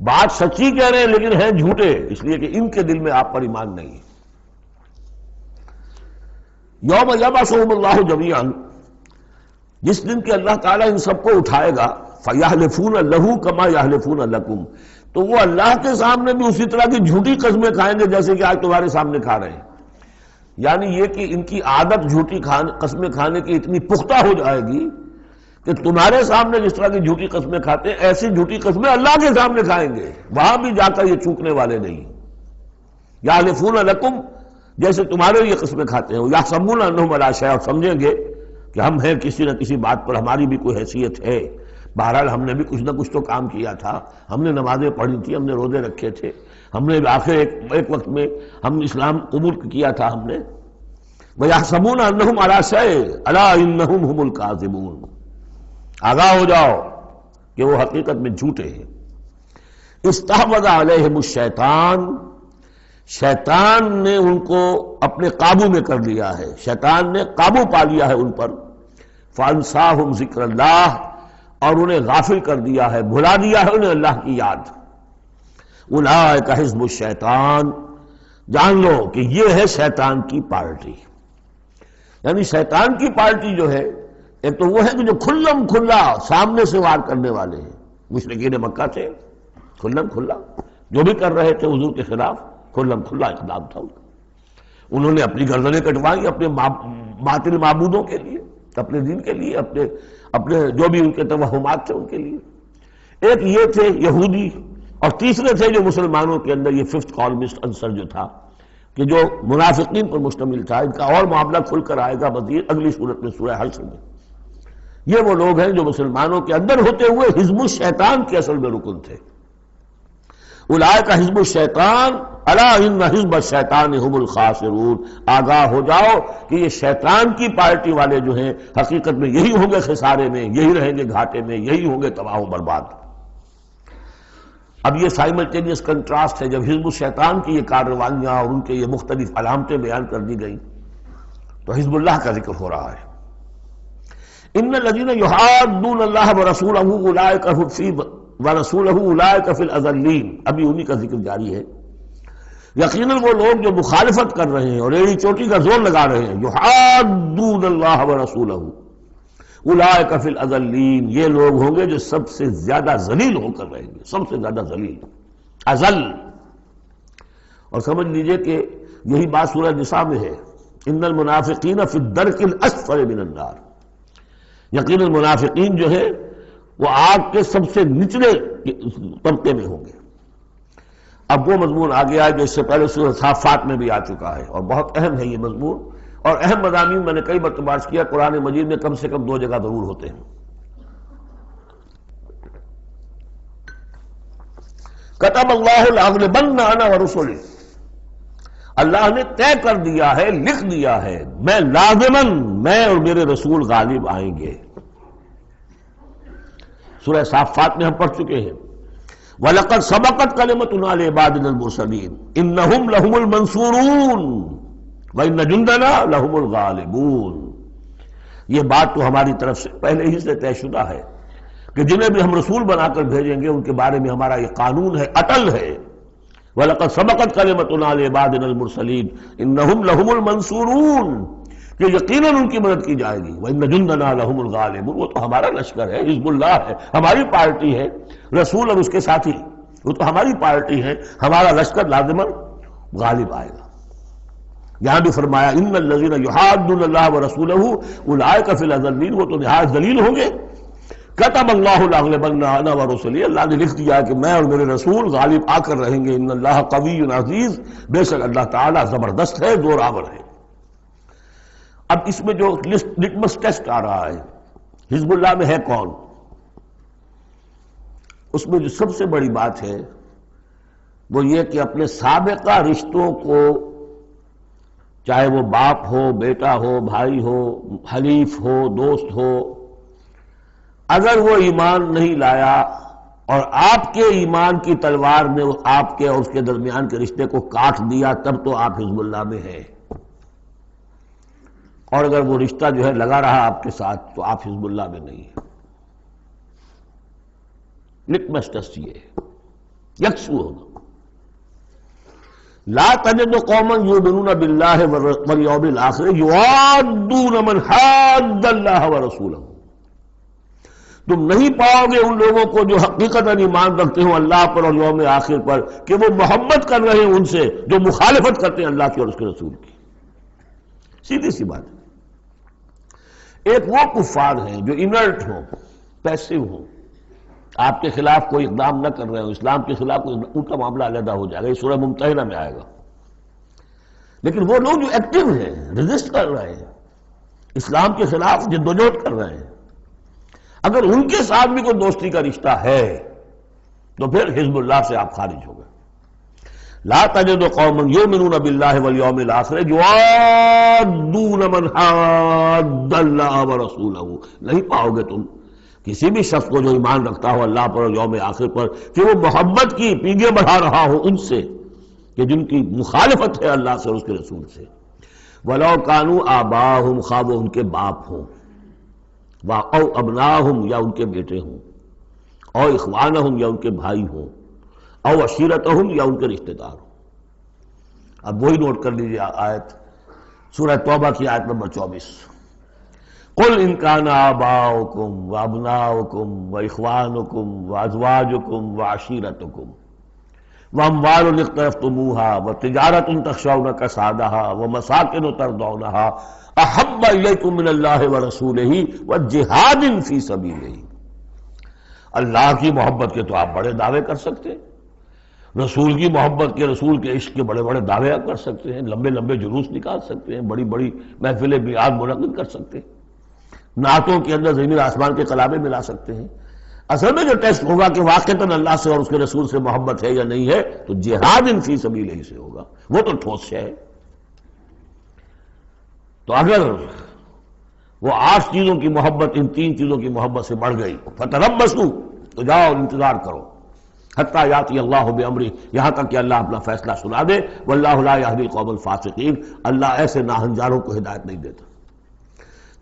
بات سچی کہہ رہے ہیں لیکن ہیں جھوٹے، اس لیے کہ ان کے دل میں آپ پر ایمان نہیں ہے۔ یوم یبعثہم اللہ جمیعا، جس دن کہ اللہ تعالیٰ ان سب کو اٹھائے گا، فَيَحْلِفُونَ لَهُ كَمَا يَحْلِفُونَ لَكُمْ، تو وہ اللہ کے سامنے بھی اسی طرح کی جھوٹی قسمیں کھائیں گے جیسے کہ آج تمہارے سامنے کھا رہے ہیں۔ یعنی یہ کہ ان کی عادت جھوٹی قسمیں کھانے کی اتنی پختہ ہو جائے گی کہ تمہارے سامنے جس طرح کی جھوٹی قسمیں کھاتے ہیں، ایسی جھوٹی قسمیں اللہ کے سامنے کھائیں گے، وہاں بھی جا کر یہ چوکنے والے نہیں۔ یحلفون لکم، جیسے تمہارے لیے قسمیں کھاتے ہیں، یحسبون انہم علی شیء، اور سمجھیں گے کہ ہم ہیں کسی نہ کسی بات پر، ہماری بھی کوئی حیثیت ہے، بہرحال ہم نے بھی کچھ نہ کچھ تو کام کیا تھا، ہم نے نمازیں پڑھی تھی، ہم نے روزے رکھے تھے، ہم نے آخر ایک وقت میں ہم اسلام قبول کیا تھا ہم نے۔ وَيَحْسَبُونَ أَنَّهُمْ عَلَىٰ شَيْءٍ أَلَا إِنَّهُمْ هُمُ الْكَاذِبُونَ، آگاہ ہو جاؤ کہ وہ حقیقت میں جھوٹے ہیں۔ اِسْتَحْوَذَ عَلَيْهِمُ الشَّيْطَانُ، شیطان نے ان کو اپنے قابو میں کر لیا ہے، شیطان نے قابو پا لیا ہے ان پر۔ فَأَنْسَاهُمْ ذِكْرَ اللَّهِ، اور انہیں غافل کر دیا ہے، بھلا دیا ہے انہیں اللہ کی یاد۔ اولئک حزب الشیطان، جان لو کہ یہ ہے شیطان کی پارٹی۔ یعنی شیطان کی پارٹی جو ہے، ایک تو وہ ہے کہ جو کھلم کھلا سامنے سے وار کرنے والے ہیں، مشرکین مکہ تھے، کھلم کھلا جو بھی کر رہے تھے حضور کے خلاف، کھلم کھلا اقدام تھا ان کا۔ انہوں نے اپنی گردنیں کٹوائی اپنے باطل معبودوں کے لیے، اپنے دین کے لیے، اپنے جو بھی ان کے توہمات تھے ان کے لیے۔ ایک یہ تھے یہودی، اور تیسرے تھے جو مسلمانوں کے اندر یہ ففتھ کالمسٹ عنصر جو تھا، کہ جو منافقین پر مشتمل تھا۔ ان کا اور معاملہ کھل کر آئے گا مزید اگلی صورت میں، سورہ حشر میں۔ یہ وہ لوگ ہیں جو مسلمانوں کے اندر ہوتے ہوئے حزب الشیطان کے اصل میں رکن تھے۔ اولئک حزب الشیطان الا ان حزب الشیطان هم الخاسرون، آگاہ ہو جاؤ کہ یہ شیطان کی پارٹی والے جو ہیں حقیقت میں یہی ہوں گے خسارے میں، یہی رہیں گے گھاٹے میں، یہی ہوں گے تباہ و برباد۔ اب یہ سائملٹینیس کنٹراسٹ ہے، جب حزب الشیطان کی یہ کارروائیاں اور ان کے یہ مختلف علامتیں بیان کر دی گئی تو حزب اللہ کا ذکر ہو رہا ہے۔ ان الذین یحادون اللہ ورسولہ اولئک فی ورسولہ اولئک فی الاذلین، ابھی انہی کا ذکر جاری ہے۔ یقیناً وہ لوگ جو مخالفت کر رہے ہیں اور ایڑی چوٹی کا زور لگا رہے ہیں، یحادون اللہ ورسولہ اولئک فی الاذلین، یہ لوگ ہوں گے جو سب سے زیادہ ذلیل ہو کر رہیں گے، سب سے زیادہ ذلیل، اذل۔ اور سمجھ لیجئے کہ یہی بات سورہ نساء میں ہے، ان المنافقین فی الدرک الاسفل من النار، یقیناً منافقین جو ہے وہ آگ کے سب سے نچلے طبقے میں ہوں گے۔ اب وہ مضمون آ گیا ہے جو اس سے پہلے سورہ صافات میں بھی آ چکا ہے، اور بہت اہم ہے یہ مضمون، اور اہم مضامین میں نے کئی مرتبہ عرض کیا قرآن مجید میں کم سے کم 2 جگہ ضرور ہوتے ہیں۔ کتب اللہ لأغلبن انا ورسلی، اللہ نے طے کر دیا ہے، لکھ دیا ہے، میں لازماً، میں اور میرے رسول غالب آئیں گے۔ سورہ صافات میں ہم پڑھ چکے ہیں وَلَقَدْ سَبَقَتْ كَلِمَتُنَا لِعِبَادِنَا الْمُرْسَلِينَ إِنَّهُمْ لَهُمُ الْمَنْصُورُونَ وَإِنَّ جُنْدَنَا لَهُمُ الْغَالِبُونَ۔ یہ بات تو ہماری طرف سے پہلے ہی سے طے شدہ ہے کہ جنہیں بھی ہم رسول بنا کر بھیجیں گے ان کے بارے میں ہمارا یہ قانون ہے، اٹل ہے۔ وَلَقَدْ سَبَقَتْ كَلِمَتُنَا لِعِبَادِنَا الْمُرْسَلِينَ إِنَّهُمْ لَهُمُ الْمَنْصُورُونَ، کہ یقیناً ان کی مدد کی جائے گی۔ وَإِنَّ جُنْدَنَا لَهُمُ الْغَالِبُونَ، وہ تو ہمارا لشکر ہے، حزب اللہ ہے، ہماری پارٹی ہے، رسول اور اس کے ساتھی وہ تو ہماری پارٹی ہے، ہمارا لشکر لازماً غالب آئے گا۔ یہاں بھی فرمایا ان الذین یحادون اللہ ورسولہ اولئک فی الاذلین، وہ تو نہایت ذلیل ہوں گے۔ کتب اللہ لأغلبن انا ورسلی، اللہ نے لکھ دیا کہ میں اور میرے رسول غالب آ کر رہیں گے۔ ان اللہ قوی عزیز، بے شک اللہ تعالیٰ زبردست ہے، زور آور ہے۔ اب اس میں جو لٹمس ٹیسٹ آ رہا ہے حزب اللہ میں ہے کون، اس میں جو سب سے بڑی بات ہے وہ یہ کہ اپنے سابقہ رشتوں کو، چاہے وہ باپ ہو، بیٹا ہو، بھائی ہو، حلیف ہو، دوست ہو، اگر وہ ایمان نہیں لایا اور آپ کے ایمان کی تلوار نے آپ کے اور اس کے درمیان کے رشتے کو کاٹ دیا، تب تو آپ حزب اللہ میں ہیں، اور اگر وہ رشتہ جو ہے لگا رہا آپ کے ساتھ تو آپ حزب اللہ میں نہیں ہیں۔ لٹمس ٹیسٹ یہ ہے، یکسو ہونا۔ لا تجد قوما یؤمنون باللہ والیوم الآخر یوادون من حاد اللہ ورسولہ، تم نہیں پاؤ گے ان لوگوں کو جو حقیقتاً ایمان رکھتے ہوں اللہ پر اور یوم آخر پر کہ وہ محبت کر رہے ہیں ان سے جو مخالفت کرتے ہیں اللہ کی اور اس کے رسول کی۔ سیدھی سی بات ہے۔ ایک وہ کفار ہیں جو انرٹ ہوں، پیسو ہوں، آپ کے خلاف کوئی اقدام نہ کر رہے ہوں، اسلام کے خلاف کوئی، ان کا معاملہ علیحدہ ہو جائے گا، یہ سورہ ممتحنہ میں آئے گا۔ لیکن وہ لوگ جو ایکٹیو ہیں، ریزسٹ کر رہے ہیں، اسلام کے خلاف جدوجہد کر رہے ہیں، اگر ان کے ساتھ بھی کوئی دوستی کا رشتہ ہے تو پھر حزب اللہ سے آپ خارج ہو گئے۔ لا تجد قوما یؤمنون باللہ والیوم الآخر یوادون من حاد اللہ ورسولہ، نہیں پاؤ گے تم کسی بھی شخص کو جو ایمان رکھتا ہو اللہ پر اور یوم آخر پر کہ وہ محبت کی پیگیں بڑھا رہا ہو ان سے کہ جن کی مخالفت ہے اللہ سے اور اس کے رسول سے۔ وَلَوْ كَانُوا آبَاءَهُمْ، خواہ وہ ان کے باپ ہوں، او ابناہم یا ان کے بیٹے ہوں، او اخوانہم یا ان کے بھائی ہوں، او عشیرتہم یا ان کے رشتہ دار ہوں۔ اب وہی نوٹ کر لیجیے آیت سورہ توبہ کی آیت نمبر 24۔ قل ان کان آباؤکم وابناؤکم واخوانکم وازواجکم وعشیرتکم واموال اقترفتموها وتجارۃ تخشون کسادها ومساکن ترضونها احب الیکم من اللہ ورسولہ وجہاد فی سبیلہ۔ اللہ کی محبت کے تو آپ بڑے دعوے کر سکتے ہیں، رسول کی محبت کے، رسول کے عشق کے بڑے بڑے دعوے آپ کر سکتے ہیں، لمبے لمبے جلوس نکال سکتے ہیں، بڑی بڑی محفل بیعت منعقد کر سکتے ہیں، نعتوں کے اندر زمین آسمان کے کلامیں ملا سکتے ہیں۔ اصل میں جو ٹیسٹ ہوگا کہ واقعتاً اللہ سے اور اس کے رسول سے محبت ہے یا نہیں ہے تو جہاد فی سبیلہ سے ہوگا، وہ تو ٹھوس شے ہے۔ تو اگر وہ 8 چیزوں کی محبت ان 3 چیزوں کی محبت سے بڑھ گئی فتربصوا، تو جاؤ انتظار کرو، حتی یاتی اللہ بامرہ، یہاں تک کہ اللہ اپنا فیصلہ سنا دے۔ واللہ لا یہدی القوم الفاسقین، اللہ ایسے ناہنجاروں کو ہدایت نہیں دیتا۔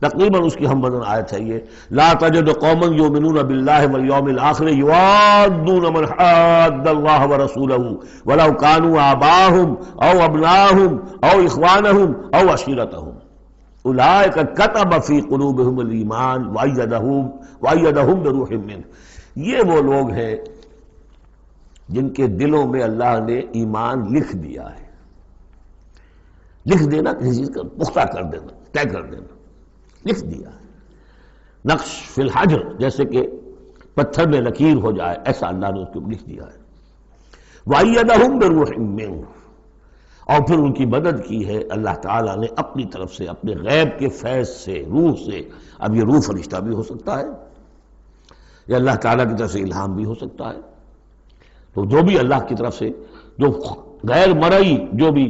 تقریباً اس کی ہم بدن آیت ہے یہ، لا تجد قوما یؤمنون باللہ والیوم الآخر یوادون من حاد اللہ ورسولہ ولو کانوا آباءہم او ابناءہم او اخوانہم او عشیرتہم اولئک کتب فی قلوبہم الایمان وایدہم بروح منہ۔ یہ وہ لوگ ہیں جن کے دلوں میں اللہ نے ایمان لکھ دیا ہے۔ لکھ دینا کسی چیز کا پختہ کر دینا، طے کر دینا، لکھ دیا ہے، نقش فی الحجر، جیسے کہ پتھر میں لکیر ہو جائے، ایسا اللہ نے اس کو لکھ دیا ہے۔ وَأَيَّدَهُمْ بِرُوحٍ مِّنْهُ، اور پھر ان کی مدد کی ہے اللہ تعالیٰ نے اپنی طرف سے، اپنے غیب کے فیض سے، روح سے۔ اب یہ روح فرشتہ بھی ہو سکتا ہے یا اللہ تعالیٰ کی طرف سے الہام بھی ہو سکتا ہے۔ تو جو بھی اللہ کی طرف سے جو غیر مرئی جو بھی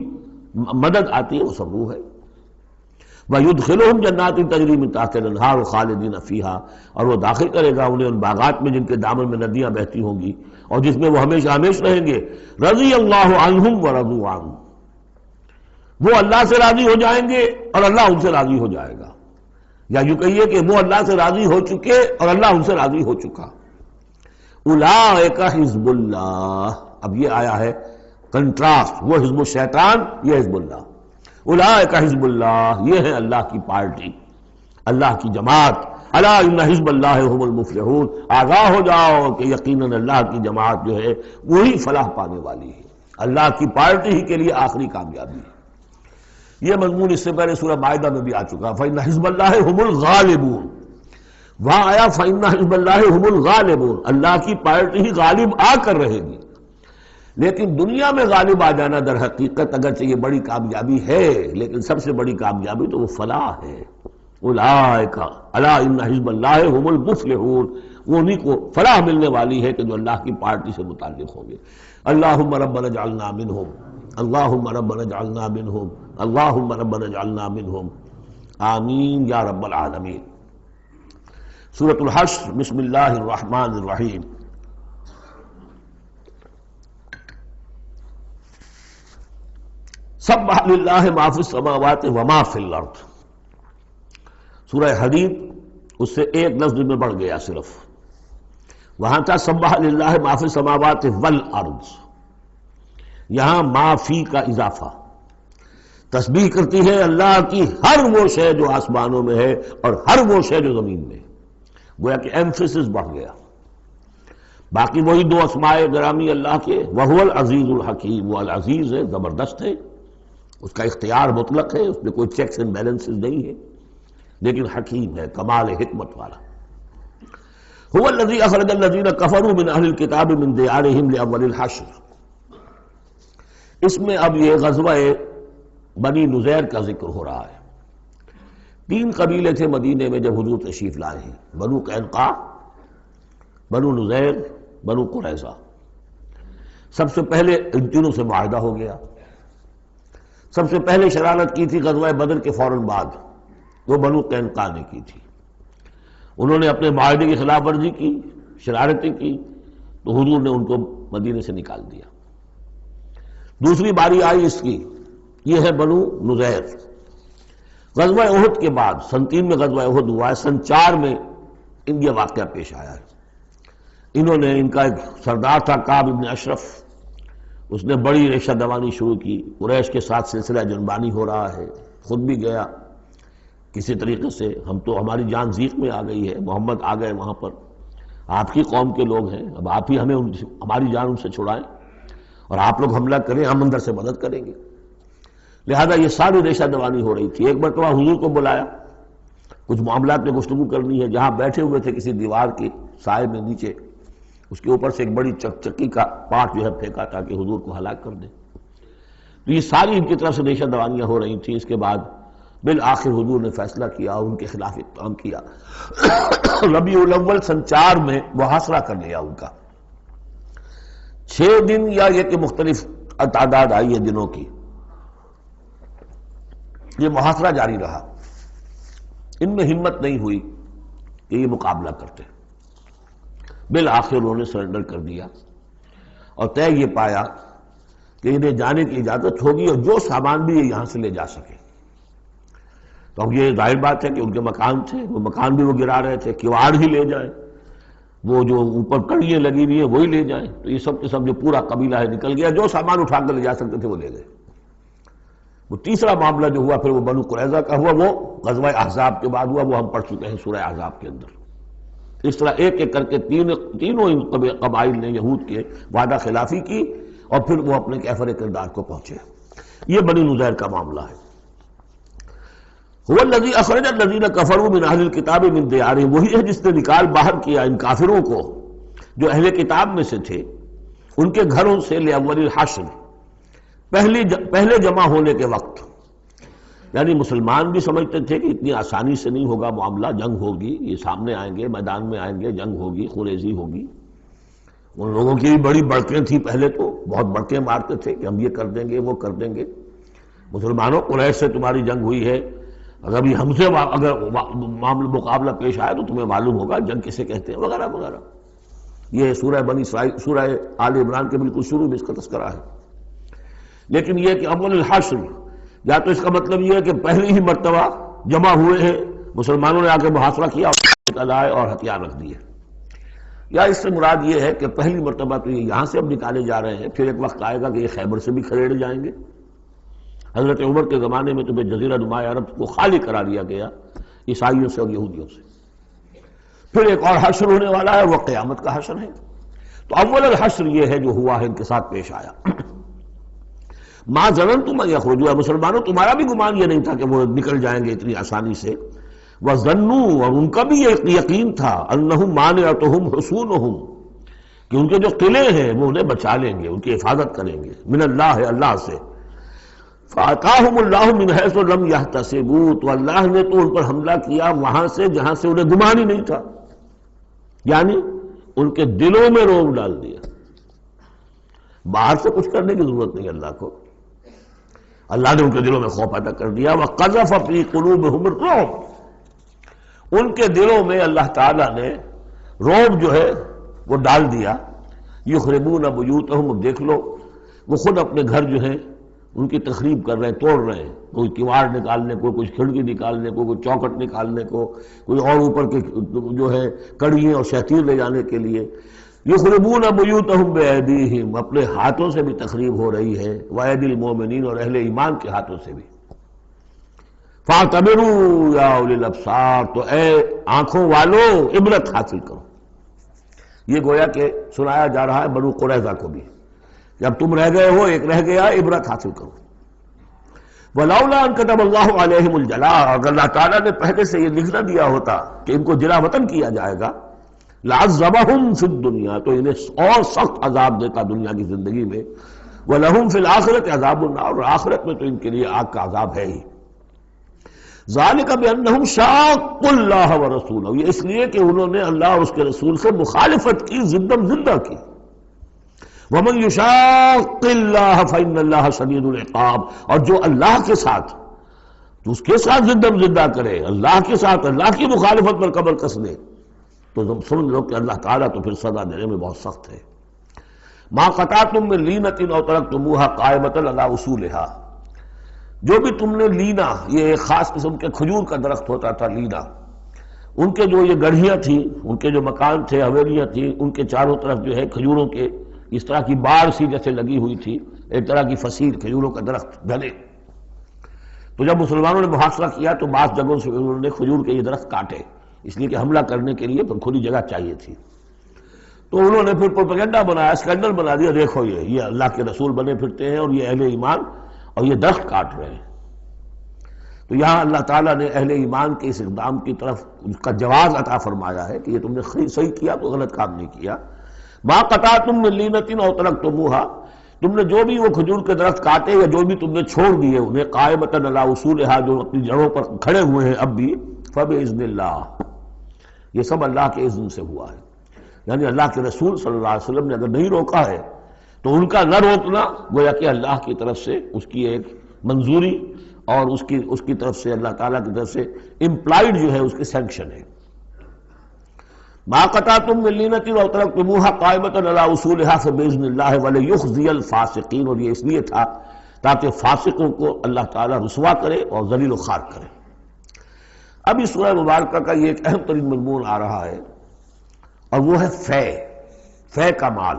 مدد آتی ہے وہ سب وہ ہے۔ وَيُدْخِلُهُمْ جَنَّاتٍ تَجْرِي مِن تَحْتِهَا الْأَنْهَارُ خَالِدِينَ فِيهَا، اور وہ داخل کرے گا انہیں ان باغات میں جن کے دامن میں ندیاں بہتی ہوں گی اور جس میں وہ ہمیشہ ہمیشہ رہیں گے۔ رضی اللہ عنہم ورضوا عنہ، وہ اللہ سے راضی ہو جائیں گے اور اللہ ان سے راضی ہو جائے گا، یا یوں کہیے کہ وہ اللہ سے راضی ہو چکے اور اللہ ان سے راضی ہو چکا۔ اولئک حزب اللہ، اب یہ آیا ہے کنٹراسٹ، وہ حزب الشیطان، یہ حزب اللہ۔ اولئک حزب اللہ، یہ ہے اللہ کی پارٹی، اللہ کی جماعت۔ الا ان حزب اللہ هم المفلحون، آگاہ ہو جاؤ کہ یقیناً اللہ کی جماعت جو ہے وہی فلاح پانے والی ہے، اللہ کی پارٹی ہی کے لیے آخری کامیابی ہے۔ یہ مضمون اس سے پہلے سورہ مائدہ میں بھی آ چکا، فإن حزب اللہ هم الغالبون، وہاں آیا فإن حزب اللہ هم الغالبون، اللہ کی پارٹی ہی غالب آ کر رہے گی۔ لیکن دنیا میں غالب آ جانا در حقیقت اگرچہ یہ بڑی کامیابی ہے، لیکن سب سے بڑی کامیابی تو وہ فلاح ہے۔ اولئک الا ان حزب اللہ هم المفلحون، وہ انہیں کو فلاح ملنے والی ہے کہ جو اللہ کی پارٹی سے متعلق ہوں گے۔ اللہم ربنا اجعلنا منہم، اللہم ربنا اجعلنا منہم، اللہم ربنا اجعلنا منہم، آمین یا رب العالمین۔ سورۃ الحشر، بسم اللہ الرحمن الرحیم۔ سبح للہ ما فی السماوات وما فی الارض، سورہ حدید اس سے ایک لفظ میں بڑھ گیا صرف، وہاں تھا سبح للہ ما فی السماوات والارض، یہاں ما فی کا اضافہ، تسبیح کرتی ہے اللہ کی ہر وہ شے جو آسمانوں میں ہے اور ہر وہ شے جو زمین میں ہے، گویا کہ ایمفیسس بڑھ گیا۔ باقی وہی دو اسماء گرامی اللہ کے، وہو العزیز الحکیم، وہ العزیز ہے، زبردست ہے، اس کا اختیار مطلق ہے، اس میں کوئی چیکس اینڈ بیلنسز نہیں ہے، لیکن حکیم ہے، کمال حکمت والا۔ هو الذی اخرج الذین کفروا من اہل الکتاب من دیارہم لاول الحشر، اس میں اب یہ غزوہ بنی نذیر کا ذکر ہو رہا ہے۔ تین قبیلے تھے مدینے میں جب حضور تشریف لائے ہیں، بنو قینقاع، بنو نذیر، بنو قریظہ۔ سب سے پہلے ان تینوں سے معاہدہ ہو گیا۔ سب سے پہلے شرارت کی تھی غزوہ بدر کے فوراً بعد، وہ بنو قینقاع نے کی تھی۔ انہوں نے اپنے معاہدے کی خلاف ورزی کی، شرارتیں کی، تو حضور نے ان کو مدینے سے نکال دیا۔ دوسری باری آئی اس کی، یہ ہے بنو نذیر۔ غزوہ احد کے بعد سن 3 میں غزوہ احد ہوا ہے، سن 4 میں ان یہ واقعہ پیش آیا ہے۔ انہوں نے، ان کا ایک سردار تھا کعب ابن اشرف، اس نے بڑی ریشہ دوانی شروع کی، قریش کے ساتھ سلسلہ جنبانی ہو رہا ہے، خود بھی گیا کسی طریقے سے، ہم تو ہماری جان ضیق میں آ گئی ہے، محمد آ گئے وہاں پر، آپ کی قوم کے لوگ ہیں، اب آپ ہی ہمیں ہماری جان ان سے چھڑائیں اور آپ لوگ حملہ کریں، ہم اندر سے مدد کریں گے۔ لہذا یہ ساری ریشہ دوانی ہو رہی تھی۔ ایک مرتبہ حضور کو بلایا، کچھ معاملات میں گفتگو کرنی ہے، جہاں بیٹھے ہوئے تھے کسی دیوار کے سائے میں نیچے، اس کے اوپر سے ایک بڑی چکی کا پارٹ جو ہے پھینکا تاکہ حضور کو ہلاک کر دے۔ تو یہ ساری ان کی طرف سے ریشہ دوانیاں ہو رہی تھیں۔ اس کے بعد بالآخر حضور نے فیصلہ کیا اور ان کے خلاف اقدام کیا۔ ربیع الاول سن 4 میں محاصرہ کر لیا ان کا، 6 دن یا یہ کہ مختلف تعداد آئی ہے دنوں کی، یہ محاصرہ جاری رہا۔ ان میں ہمت نہیں ہوئی کہ یہ مقابلہ کرتے، بالآخر انہوں نے سرنڈر کر دیا اور طے یہ پایا کہ انہیں جانے کی اجازت ہوگی اور جو سامان بھی یہ یہاں سے لے جا سکے۔ تو اب یہ ظاہر بات ہے کہ ان کے مکان تھے، وہ مکان بھی وہ گرا رہے تھے، کیواڑ ہی لے جائیں، وہ جو اوپر کڑیاں لگی ہوئی ہیں وہی لے جائیں۔ تو یہ سب کے سب جو پورا قبیلہ ہے نکل گیا، جو سامان اٹھا کر لے جا سکتے تھے وہ لے گئے۔ وہ تیسرا معاملہ جو ہوا پھر وہ بنو قریظہ کا ہوا، وہ غزوہ احزاب کے بعد ہوا، وہ ہم پڑھ چکے ہیں سورہ احزاب کے اندر۔ اس طرح ایک ایک کر کے تینوں قبائل نے یہود کے وعدہ خلافی کی اور پھر وہ اپنے کیفر کردار کو پہنچے۔ یہ بنی نذیر کا معاملہ ہے۔ هو الذی اخرج الذین کفروا من اہل الکتاب من دیارہم، وہی ہے جس نے نکال باہر کیا ان کافروں کو جو اہل کتاب میں سے تھے ان کے گھروں سے، لاول الحشر، پہلے جمع ہونے کے وقت۔ یعنی مسلمان بھی سمجھتے تھے کہ اتنی آسانی سے نہیں ہوگا معاملہ، جنگ ہوگی، یہ سامنے آئیں گے، میدان میں آئیں گے، جنگ ہوگی، خونریزی ہوگی، ان لوگوں کی بھی بڑی بڑکیں تھیں پہلے، تو بہت بڑکیں مارتے تھے کہ ہم یہ کر دیں گے وہ کر دیں گے۔ مسلمانوں قریش سے تمہاری جنگ ہوئی ہے، اگر بھی ہم سے اگر معاملہ مقابلہ پیش آئے تو تمہیں معلوم ہوگا جنگ کسے کہتے ہیں وغیرہ وغیرہ۔ یہ سورہ بنی اسرائیل، سورہ آل عمران کے بالکل شروع میں اس کا تذکرہ ہے۔ لیکن یہ کہ اول الحشر، یا تو اس کا مطلب یہ ہے کہ پہلی ہی مرتبہ جمع ہوئے ہیں مسلمانوں نے، آ کے محاصرہ کیا لائے اور ہتھیار رکھ دیے، یا اس سے مراد یہ ہے کہ پہلی مرتبہ تو یہ یہاں سے اب نکالے جا رہے ہیں، پھر ایک وقت آئے گا کہ یہ خیبر سے بھی کھڑے جائیں گے۔ حضرت عمر کے زمانے میں تو جزیرہ نما عرب کو خالی کرا دیا گیا عیسائیوں سے اور یہودیوں سے۔ پھر ایک اور حشر ہونے والا ہے، وہ قیامت کا حشر ہے۔ تو اول الحشر یہ ہے جو ہوا ہے، ان کے ساتھ پیش آیا۔ ما ظننتم ان یخرجوا، مسلمانوں تمہارا بھی گمان یہ نہیں تھا کہ وہ نکل جائیں گے اتنی آسانی سے۔ وظنوا، اور ان کا بھی یہ یقین تھا، انہم مانعتہم حصونہم، کہ ان کے جو قلعے ہیں وہ انہیں بچا لیں گے، ان کی حفاظت کریں گے، من اللہ، اللہ سے۔ فَأَتَاهُمُ اللَّهُ مِنْ حَيْثُ لَمْ يَحْتَسِبُوا، تو اللہ نے تو ان پر حملہ کیا وہاں سے جہاں سے انہیں گمان ہی نہیں تھا، یعنی ان کے دلوں میں روب ڈال دیا۔ باہر سے کچھ کرنے کی ضرورت نہیں اللہ کو، اللہ نے ان کے دلوں میں خوف پیدا کر دیا۔ وَقَذَفَ فِي قُلُوبِهِمُ الرُّعْبَ، ان کے دلوں میں اللہ تعالیٰ نے روب جو ہے وہ ڈال دیا۔ یخربون بیوتہم، اب دیکھ لو وہ خود اپنے گھر جو ہیں ان کی تخریب کر رہے ہیں، توڑ رہے ہیں، کوئی کیواڑ نکالنے کو، کچھ کھڑکی نکالنے کو، کوئی چوکٹ نکالنے کو، کوئی اور اوپر کے جو ہے کڑیاں اور شتیر لے جانے کے لیے۔ یخربون بیوتہم بایدیہم، اپنے ہاتھوں سے بھی تخریب ہو رہی ہے، وایدی المومنین، اور اہل ایمان کے ہاتھوں سے بھی۔ فاعتبروا یا اولی الابصار، تو اے آنکھوں والو عبرت حاصل کرو۔ یہ گویا کہ سنایا جا رہا ہے بنو قریظہ کو بھی، جب تم رہ گئے ہو، ایک رہ گیا، عبرت حاصل کرو۔ وَلَوْلَا أَن كَتَبَ اللَّهُ عَلَيْهِمُ الْجَلَاءَ، اگر اللہ تعالیٰ نے پہلے سے یہ لکھ نہ دیا ہوتا کہ ان کو جلا وطن کیا جائے گا، لَعَذَّبَهُمْ فِي الدُّنْيَا، تو انہیں اور سخت عذاب دیتا دنیا کی زندگی میں، وَلَهُمْ فِي الْآخِرَةِ عَذَابُ النَّارِ، اور آخرت میں تو ان کے لیے آگ کا عذاب ہے ہی۔ ذَلِكَ بِأَنَّهُمْ شَاقُّوا اللَّهَ وَرَسُولَهُ، یہ اس لیے کہ انہوں نے اللہ اور اس کے رسول سے مخالفت کی، زدم زدہ کی۔ وَمَن يُشَاقِّ اللَّهَ فَإِنَّ اللَّهَ شَدِيدُ الْعِقَابِ، اور جو اللہ کے ساتھ، تو اس کے ساتھ زدم زدہ کرے، اللہ کے ساتھ اللہ کی مخالفت پر کمر کس لے، تو تم سمجھ لو کہ اللہ تعالیٰ تو پھر سزا دینے میں بہت سخت ہے۔ مَا قَطَعْتُم مِّن لِینَةٍ أَوْ تَرَكْتُمُوهَا قَائِمَةً عَلَىٰ أُصُولِهَا، جو بھی تم نے لینا، یہ ایک خاص قسم کے کھجور کا درخت ہوتا تھا لینا، ان کے جو یہ گڑھیاں تھیں، ان کے جو مکان تھے، حویلیاں تھیں، ان کے چاروں طرف جو ہے کھجوروں کے اس طرح کی بار سی جیسے لگی ہوئی تھی، ایک طرح کی فصیل کھجوروں کا درخت گھنے۔ تو جب مسلمانوں نے محاصرہ کیا تو بعض جگہوں سے انہوں نے کھجور کے یہ درخت کاٹے، اس لیے کہ حملہ کرنے کے لیے پھر کھلی جگہ چاہیے تھی۔ تو انہوں نے پھر پروپیگنڈا بنایا، اسکینڈل بنا دیا، دیکھو یہ اللہ کے رسول بنے پھرتے ہیں اور یہ اہل ایمان، اور یہ درخت کاٹ رہے ہیں۔ تو یہاں اللہ تعالیٰ نے اہل ایمان کے اس اقدام کی طرف اس کا جواز عطا فرمایا ہے کہ یہ تم نے صحیح کیا، تو غلط کام نہیں کیا۔ مَا قَطَعْتُم مِّن لِینَةٍ أَوْ تَرَكْتُمُوهَا، تم نے جو بھی وہ کھجور کے درخت کاٹے یا جو بھی تم نے چھوڑ دیے انہیں، قائمۃ علی اصولها، جو اپنی جڑوں پر کھڑے ہوئے ہیں اب بھی، فبإذن اللہ، یہ سب اللہ کے اذن سے ہوا ہے۔ یعنی اللہ کے رسول صلی اللہ علیہ وسلم نے اگر نہیں روکا ہے تو ان کا نہ روکنا گویا کہ اللہ کی طرف سے اس کی ایک منظوری اور اس کی طرف سے اللہ تعالیٰ کی طرف سے امپلائڈ جو ہے اس کی سینکشن ہے۔ مَا قَطَعْتُم مِّن لِینَةٍ أَوْ تَرَكْتُمُوهَا قَائِمَةً عَلَىٰ أُصُولِهَا فَبِإِذْنِ اللَّهِ وَلِيُخْزِيَ الْفَاسِقِينَ، اور یہ اس لیے تھا تاکہ فاسقوں کو اللہ تعالیٰ رسوا کرے اور ذلیل و خوار کرے۔ اب اس سورہ مبارکہ کا یہ ایک اہم ترین مضمون آ رہا ہے، اور وہ ہے فے کا مال۔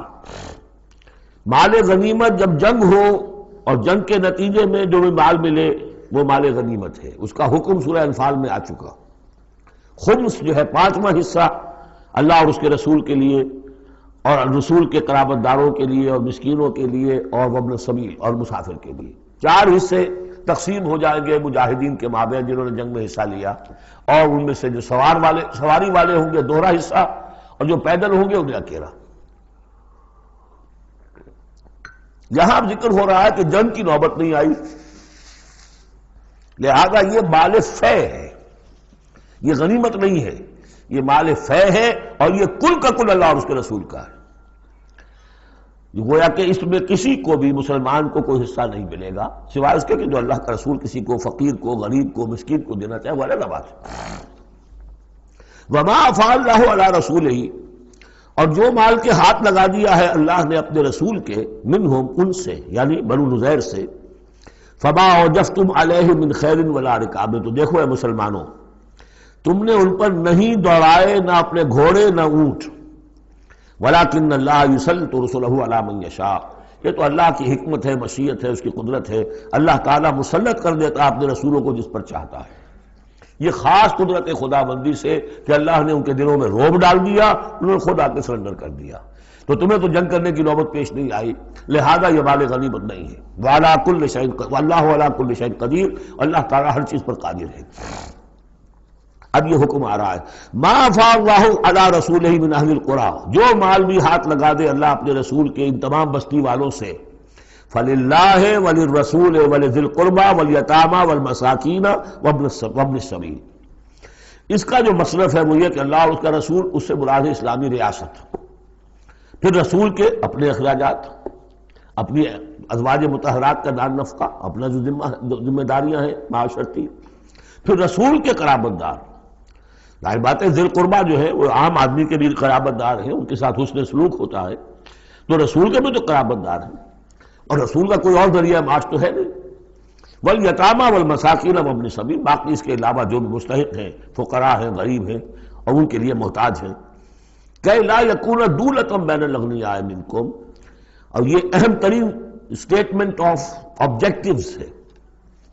مال غنیمت، جب جنگ ہو اور جنگ کے نتیجے میں جو بھی مال ملے وہ مال غنیمت ہے، اس کا حکم سورہ انفال میں آ چکا۔ خمس جو ہے 5واں حصہ اللہ اور اس کے رسول کے لیے اور رسول کے قرابت داروں کے لیے اور مسکینوں کے لیے اور وابن السبیل اور مسافر کے لیے، 4 حصے تقسیم ہو جائیں گے مجاہدین کے مابین جنہوں نے جنگ میں حصہ لیا، اور ان میں سے جو سواری والے ہوں گے 2 حصہ، اور جو پیدل ہوں گے انہیں اکیلا۔ یہاں اب ذکر ہو رہا ہے کہ جنگ کی نوبت نہیں آئی، لہذا یہ مال فے ہے، یہ غنیمت نہیں ہے، یہ مال فے ہے، اور یہ کل کا کل اللہ اور اس کے رسول کا ہے۔ گویا کہ اس میں کسی کو بھی مسلمان کو کوئی حصہ نہیں ملے گا سوائے اس کے کہ جو اللہ کا رسول کسی کو فقیر کو غریب کو مسکین کو دینا چاہے وہ الگ بات ہے۔ وما افاء اللہ علی رسولہ، اور جو مال کے ہاتھ لگا دیا ہے اللہ نے اپنے رسول کے، منہم ان سے یعنی بنو نذیر سے، فما اوجفتم علیہ من خیر ولا رکاب، تو دیکھو اے مسلمانوں تم نے ان پر نہیں دوڑائے نہ اپنے گھوڑے نہ اونٹ، ولیکن اللہ یسلط رسلہ علی من یشاء، یہ تو اللہ کی حکمت ہے، مشیت ہے، اس کی قدرت ہے، اللہ تعالیٰ مسلط کر دیتا ہے اپنے رسولوں کو جس پر چاہتا ہے۔ یہ خاص قدرت خدا بندی سے کہ اللہ نے ان کے دلوں میں رعب ڈال دیا، انہوں نے خود آ کے سرنڈر کر دیا، تو تمہیں تو جنگ کرنے کی نوبت پیش نہیں آئی، لہذا یہ مال غنیمت نہیں ہے۔ وَعَلَىٰ كُلِّ شَيْءٍ، وَاللَّهُ عَلَىٰ كُلِّ شَيْءٍ قدیر، اللہ تعالیٰ ہر چیز پر قادر ہے۔ اب یہ حکم آ رہا ہے، ما افاء اللہ علی رسولہ من اہل القریٰ، جو مال بھی ہاتھ لگا دے اللہ اپنے رسول کے ان تمام بستی والوں سے، فللہ وللرسول ولذی القربى والیتامى والمساکین وابن السبیل، اس کا جو مصرف ہے وہ یہ کہ اللہ اور اس کا رسول، اس سے مراد ہے اسلامی ریاست، پھر رسول کے اپنے اخراجات، اپنی ازواج مطہرات کا دار نفقہ، اپنا جو ذمہ داریاں ہیں معاشرتی، پھر رسول کے قرابت دار، ظاہر بات ہے ذی القربیٰ جو ہے وہ عام آدمی کے بھی قرابت دار ہیں، ان کے ساتھ حسن سلوک ہوتا ہے، تو رسول کے بھی تو قرابت دار ہیں، اور رسول کا کوئی اور ذریعہ معاش تو ہے نہیں۔ والیتامى والمساکین وابن السبیل، باقی اس کے علاوہ جو بھی مستحق ہیں، فقراء ہیں، غریب ہیں اور ان کے لیے محتاج ہیں، کہ لا یکون دولۃ بین الاغنیاء منکم، اور یہ اہم ترین اسٹیٹمنٹ آف آبجیکٹیوز ہے۔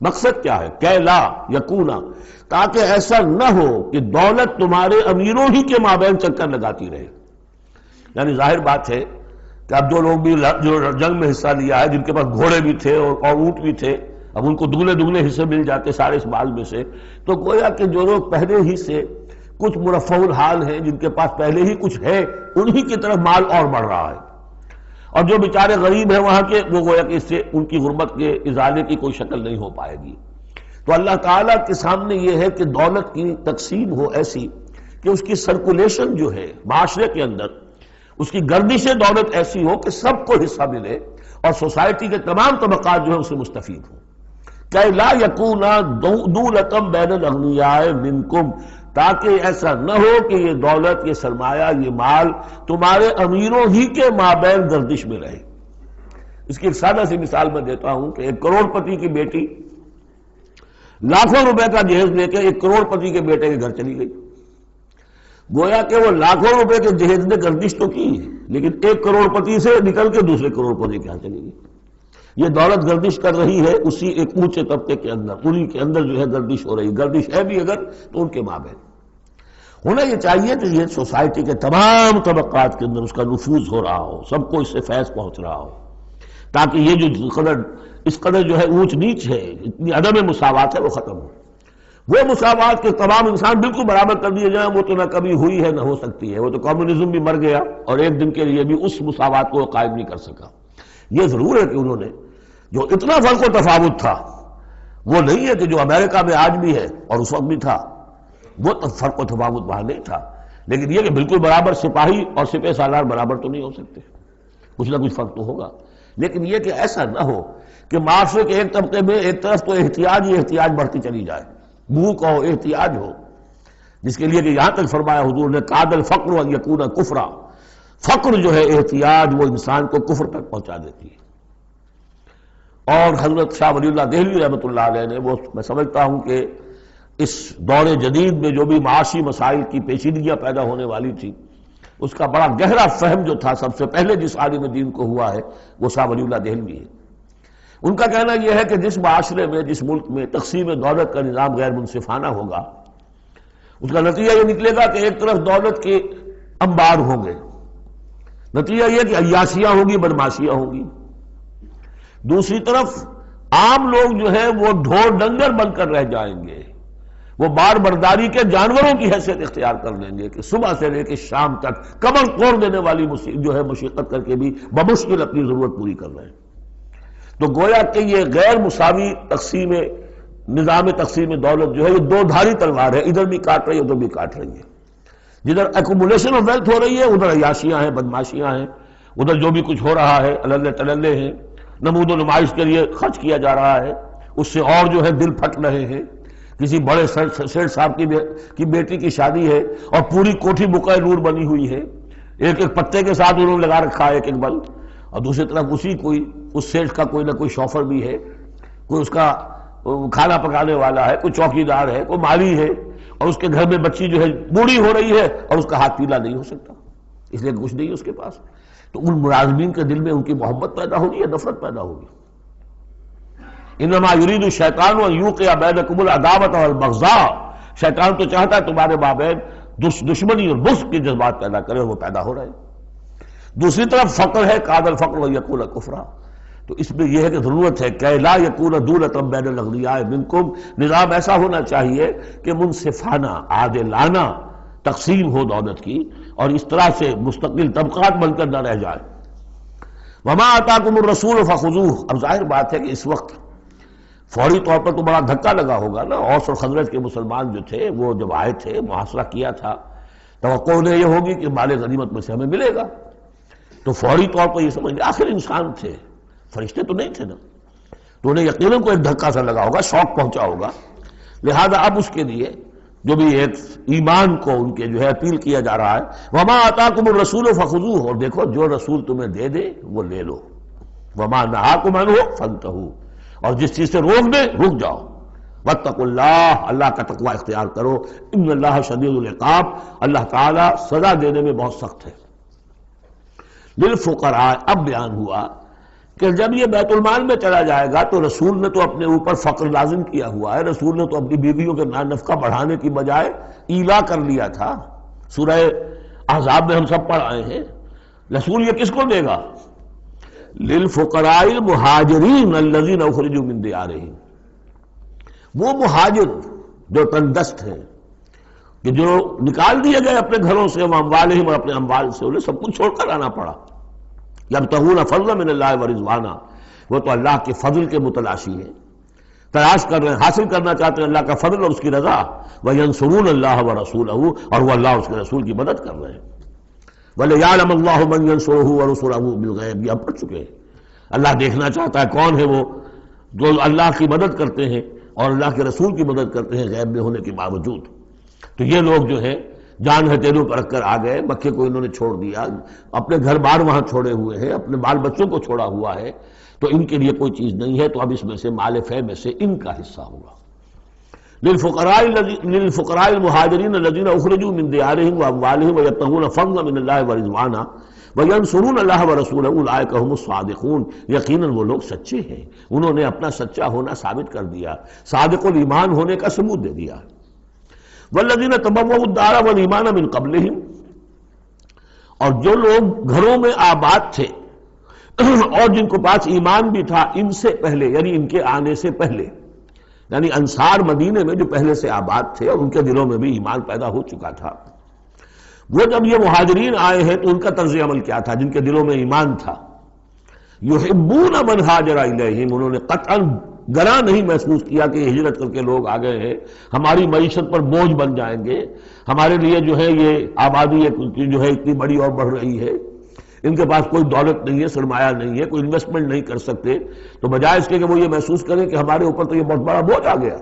مقصد کیا ہے؟ کہ لا یکون، تاکہ ایسا نہ ہو کہ دولت تمہارے امیروں ہی کے مابین چکر لگاتی رہے، یعنی ظاہر بات ہے کہ اب جو لوگ بھی جو جنگ میں حصہ لیا ہے، جن کے پاس گھوڑے بھی تھے اور اونٹ بھی تھے، اب ان کو دگنے حصے مل جاتے سارے اس مال میں سے، تو گویا کہ جو لوگ پہلے ہی سے کچھ مرفع الحال ہیں، جن کے پاس پہلے ہی کچھ ہے، انہی کی طرف مال اور بڑھ رہا ہے، اور جو بیچارے غریب ہیں وہاں کے، وہ گویا کہ اس سے ان کی غربت کے ازالے کی کوئی شکل نہیں ہو پائے گی۔ تو اللہ تعالیٰ کے سامنے یہ ہے کہ دولت کی تقسیم ہو ایسی کہ اس کی سرکولیشن جو ہے معاشرے کے اندر، اس کی گردش دولت ایسی ہو کہ سب کو حصہ ملے اور سوسائٹی کے تمام طبقات جو ہے اس سے مستفید ہوں۔ کہ لا یکون دولۃ بین الاغنیاء منکم، تاکہ ایسا نہ ہو کہ یہ دولت، یہ سرمایہ، یہ مال تمہارے امیروں ہی کے مابین گردش میں رہے۔ اس کی ایک سادہ سی مثال میں دیتا ہوں کہ ایک کروڑ پتی کی بیٹی لاکھوں روپے کا جہیز لے کے ایک کروڑ پتی کے بیٹے کے گھر چلی گئی، گویا کہ وہ لاکھوں روپے کے جہیز نے گردش تو کی، لیکن ایک کروڑ پتی سے نکل کے دوسرے کروڑ پتی کے ہاں چلی گئی۔ یہ دولت گردش کر رہی ہے اسی ایک اونچے طبقے کے اندر، انہی کے اندر جو ہے گردش ہو رہی، گردش ہے بھی اگر تو ان کے مابین ہونا یہ چاہیے کہ یہ سوسائٹی کے تمام طبقات کے اندر اس کا نفوذ ہو رہا ہو، سب کو اس سے فیض پہنچ رہا ہو، تاکہ یہ جو اس قدر جو ہے اونچ نیچ ہے، اتنی عدم مساوات ہے، وہ ختم ہو۔ وہ مساوات کے تمام انسان بالکل برابر کر دیے جائیں، وہ تو نہ کبھی ہوئی ہے نہ ہو سکتی ہے، وہ تو کمیونزم بھی مر گیا اور ایک دن کے لیے بھی اس مساوات کو قائم نہیں کر سکا۔ یہ ضرور ہے کہ انہوں نے جو اتنا فرق و تفاوت تھا، وہ نہیں ہے کہ جو امریکہ میں آج بھی ہے اور اس وقت بھی تھا، وہ فرق و تفاوت وہاں نہیں تھا، لیکن یہ کہ بالکل برابر سپاہی اور سپہ سالار برابر تو نہیں ہو سکتے، کچھ نہ کچھ فرق تو ہوگا، لیکن یہ کہ ایسا نہ ہو کہ معاشرے کے ایک طبقے میں ایک طرف تو احتیاج ہی احتیاج بڑھتی چلی جائے، بھوک ہو، احتیاج ہو، جس کے لیے کہ یہاں تک فرمایا حضور نے قاد الفقر ان یکون کفرا، فقر جو ہے احتیاج وہ انسان کو کفر تک پہنچا دیتی ہے۔ اور حضرت شاہ ولی اللہ دہلوی رحمۃ اللہ علیہ نے، وہ میں سمجھتا ہوں کہ اس دور جدید میں جو بھی معاشی مسائل کی پیچیدگیاں پیدا ہونے والی تھی، اس کا بڑا گہرا فہم جو تھا سب سے پہلے جس عالم دین کو ہوا ہے وہ شاہ ولی اللہ دہلوی ہے۔ ان کا کہنا یہ ہے کہ جس معاشرے میں، جس ملک میں تقسیم دولت کا نظام غیر منصفانہ ہوگا، اس کا نتیجہ یہ نکلے گا کہ ایک طرف دولت کے انبار ہوں گے، نتیجہ یہ کہ عیاشیاں ہوں گی، بدماشیاں ہوں گی، دوسری طرف عام لوگ جو ہے وہ ڈھور ڈنگر بن کر رہ جائیں گے، وہ بار برداری کے جانوروں کی حیثیت اختیار کر لیں گے کہ صبح سے لے کے شام تک کمر توڑ دینے والی جو ہے مشقت کر کے بھی بمشکل اپنی ضرورت پوری کر رہے ہیں۔ تو گویا کہ یہ غیر مساوی نظام تقسیم دولت جو ہے یہ دو دھاری تلوار ہے، ادھر بھی کاٹ رہی ہے ادھر بھی کاٹ رہی ہے، جدھر ایکومولیشن آف ویلتھ ہو رہی ہے ادھر عیاشیاں ہیں، بدماشیاں ہیں، ادھر جو بھی کچھ ہو رہا ہے اللہ تللے ہیں، نمود و نمائش کے لیے خرچ کیا جا رہا ہے، اس سے اور جو ہے دل پھٹ رہے ہیں۔ کسی بڑے سیٹ صاحب کی بیٹی کی شادی ہے اور پوری کوٹھی بقعہ نور بنی ہوئی ہے، ایک ایک پتے کے ساتھ انہوں نے لگا رکھا ہے ایک ایک بلب، اور دوسری طرف اس سیٹ کا کوئی نہ کوئی شوفر بھی ہے، کوئی اس کا کھانا پکانے والا ہے، کوئی چوکی دار ہے، کوئی مالی ہے، اور اس کے گھر میں بچی جو ہے بوڑھی ہو رہی ہے اور اس کا ہاتھ پیلا نہیں ہو سکتا اس لیے کچھ نہیں ہے اس کے پاس۔ تو ان ملازمین کے دل میں ان کی محبت پیدا ہوگی یا نفرت پیدا ہوگی؟ انما یرید الشیطان ان یوقع بینکم العداوۃ والبغضاء، شیطان تو چاہتا ہے تمہارے مابین دشمنی اور بغض کے جذبات پیدا کرے، اور وہ پیدا ہو رہے ہیں۔ دوسری طرف فقر ہے، کاد الفقر ویکون کفرا، تو اس میں یہ ہے کہ ضرورت ہے کہ لا یکون دولۃ بین الاغنیاء منکم، نظام ایسا ہونا چاہیے کہ منصفانہ عادلانہ تقسیم ہو دولت کی، اور اس طرح سے مستقل طبقات بن کر نہ رہ جائے۔ وما آتاکم الرسول فخذوہ، اب ظاہر بات ہے کہ اس وقت فوری طور پر تو بڑا دھکا لگا ہوگا نا، اوس اور خزرج کے مسلمان جو تھے وہ جب آئے تھے محاصرہ کیا تھا، توقع انہیں یہ ہوگی کہ مال غنیمت میں سے ہمیں ملے گا، تو فوری طور پر یہ سمجھ لیں آخر انسان تھے، فرشتے تو نہیں تھے نا، تو انہیں یقیناً کوئی ایک دھکا سا لگا ہوگا، شوق پہنچا ہوگا، لہذا اب اس کے لیے جو بھی ایک ایمان کو ان کے جو ہے اپیل کیا جا رہا ہے، وما آتاکم الرسول فخذوہ، اور دیکھو جو رسول تمہیں دے دے وہ لے لو، وما نہاکم عنہ فانتہوا، اور جس چیز سے روک دے رک جاؤ، واتقوا اللہ، اللہ کا تقوی اختیار کرو، ان اللہ شدید العقاب، اللہ تعالیٰ سزا دینے میں بہت سخت ہے۔ للفقراء، اب بیان ہوا کہ جب یہ بیت المال میں چلا جائے گا تو رسول نے تو اپنے اوپر فقر لازم کیا ہوا ہے، رسول نے تو اپنی بیویوں کے نفقہ بڑھانے کی بجائے ایلا کر لیا تھا، سورہ احزاب میں ہم سب پڑھ آئے ہیں۔ رسول یہ کس کو دے گا؟ للفقراء المہاجرین الذین اخرجوا من دیارہم، وہ مہاجر جو تندست ہیں، کہ جو نکال دیے گئے اپنے گھروں سے، اموالہم، اور اپنے اموال سے، انہیں سب کچھ چھوڑ کر آنا پڑا، یبتغون فضلا من اللہ ورضوانا، وہ تو اللہ کے فضل کے متلاشی ہیں، تلاش کر رہے ہیں، حاصل کرنا چاہتے ہیں اللہ کا فضل اور اس کی رضا، وینصرون اللہ ورسولہ، اور وہ اللہ اور اس کے رسول کی مدد کر رہے ہیں۔ وَلِيَعْلَمَ اللَّهُ مَنْ يَنْصُرُهُ وَرُسُلَهُ بِالْغَيْبِ، یہ ہم پڑھ چکے ہیں، اللہ دیکھنا چاہتا ہے کون ہے وہ جو اللہ کی مدد کرتے ہیں اور اللہ کے رسول کی مدد کرتے ہیں غیب میں ہونے کے باوجود۔ تو یہ لوگ جو ہے جان ہتھیلیوں پر رکھ کر آ گئے، مکے کو انہوں نے چھوڑ دیا، اپنے گھر بار وہاں چھوڑے ہوئے ہیں، اپنے بال بچوں کو چھوڑا ہوا ہے، تو ان کے لیے کوئی چیز نہیں ہے، تو اب اس میں سے مال فے میں سے ان کا حصہ ہوگا۔ للفقراء المہاجرین الذین اخرجوا من دیارہم واموالہم ویبتغون فضلا من اللہ ورضوانا وینصرون اللہ ورسولہ اولئک هم الصادقون، یقیناً وہ لوگ سچے ہیں، انہوں نے اپنا سچا ہونا ثابت کر دیا، صادق الایمان ہونے کا ثبوت دے دیا۔ والذین تبوؤا الدار والایمان من قبلہم، اور جو لوگ گھروں میں آباد تھے اور جن کو پاس ایمان بھی تھا ان سے پہلے، یعنی ان کے آنے سے پہلے، یعنی انصار مدینے میں جو پہلے سے آباد تھے اور ان کے دلوں میں بھی ایمان پیدا ہو چکا تھا، وہ جب یہ مہاجرین آئے ہیں تو ان کا طرز عمل کیا تھا؟ جن کے دلوں میں ایمان تھا، یحبون من ہاجر الیہم، انہوں نے قطعاً گراں نہیں محسوس کیا کہ یہ ہجرت کر کے لوگ آ گئے ہیں، ہماری معیشت پر بوجھ بن جائیں گے، ہمارے لیے جو ہے یہ آبادی جو ہے اتنی بڑی اور بڑھ رہی ہے، ان کے پاس کوئی دولت نہیں ہے، سرمایہ نہیں ہے، کوئی انویسٹمنٹ نہیں کر سکتے، تو بجائے اس کے کہ وہ یہ محسوس کریں کہ ہمارے اوپر تو یہ بہت بڑا بوجھ آ گیا،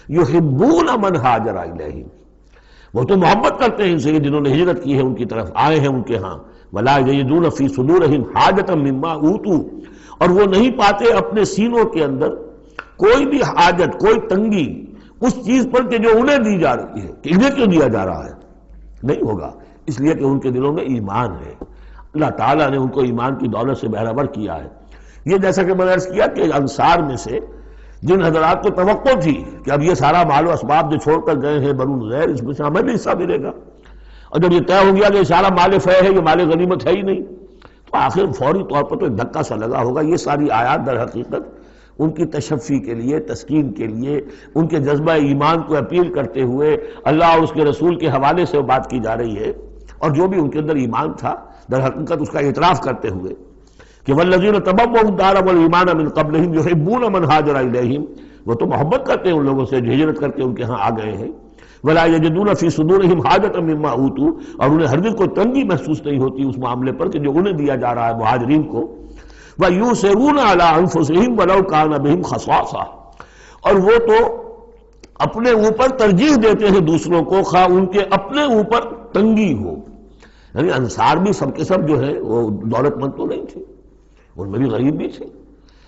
یحبون من ہاجر الیہم، وہ تو محبت کرتے ہیں ان سے جنہوں نے ہجرت کی ہے، ان کی طرف آئے ہیں ان کے ہاں، ولا یجدون فی صدورہم حاجۃ مما اوتوا، اور وہ نہیں پاتے اپنے سینوں کے اندر کوئی بھی حاجت، کوئی تنگی اس چیز پر کہ جو انہیں دی جا رہی ہے، کہ انہیں کیوں دیا جا رہا ہے، نہیں ہوگا، اس لیے کہ ان کے دلوں میں ایمان ہے، اللہ تعالیٰ نے ان کو ایمان کی دولت سے بہرہور کیا ہے۔ یہ جیسا کہ میں نے عرض کیا کہ انصار میں سے جن حضرات کو توقع تھی کہ اب یہ سارا مال و اسباب جو چھوڑ کر گئے ہیں بنو نذیر، اس میں سے ہمیں بھی حصہ ملے گا، اور جب یہ طے ہو گیا کہ یہ سارا مال فے ہے، یہ مال غنیمت ہے ہی نہیں، تو آخر فوری طور پر تو ایک دھکا سا لگا ہوگا۔ یہ ساری آیات در حقیقت ان کی تشفی کے لیے، تسکین کے لیے، ان کے جذبہ ایمان کو اپیل کرتے ہوئے اللہ اور اس کے رسول کے حوالے سے بات کی جا رہی ہے، اور جو بھی ان کے اندر ایمان تھا در حقیقت اس کا اعتراف کرتے ہوئے کہ والذین تبوؤا الدار والایمان من قبلہم یحبون من ہاجر الیہم، وہ تو محبت کرتے ہیں ان لوگوں سے جو ہجرت کر کے ان کے ہاں آ گئے ہیں، ولا یجدون فی صدورہم حاجۃ مما اوتوا، اور انہیں ہرگز کوئی تنگی محسوس نہیں ہوتی اس معاملے پر کہ جو انہیں دیا جا رہا ہے مہاجرین کو. وَيُؤْثِرُونَ عَلَىٰ أَنفُسِهِمْ وَلَوْ كَانَ بِهِمْ خَصَاصَةٌ، اور وہ تو اپنے اوپر ترجیح دیتے ہیں دوسروں کو خواہ ان کے اپنے اوپر تنگی ہو. یعنی انصار بھی سب کے سب جو ہے وہ دولت مند تو نہیں تھے، ان میں بھی غریب بھی تھے،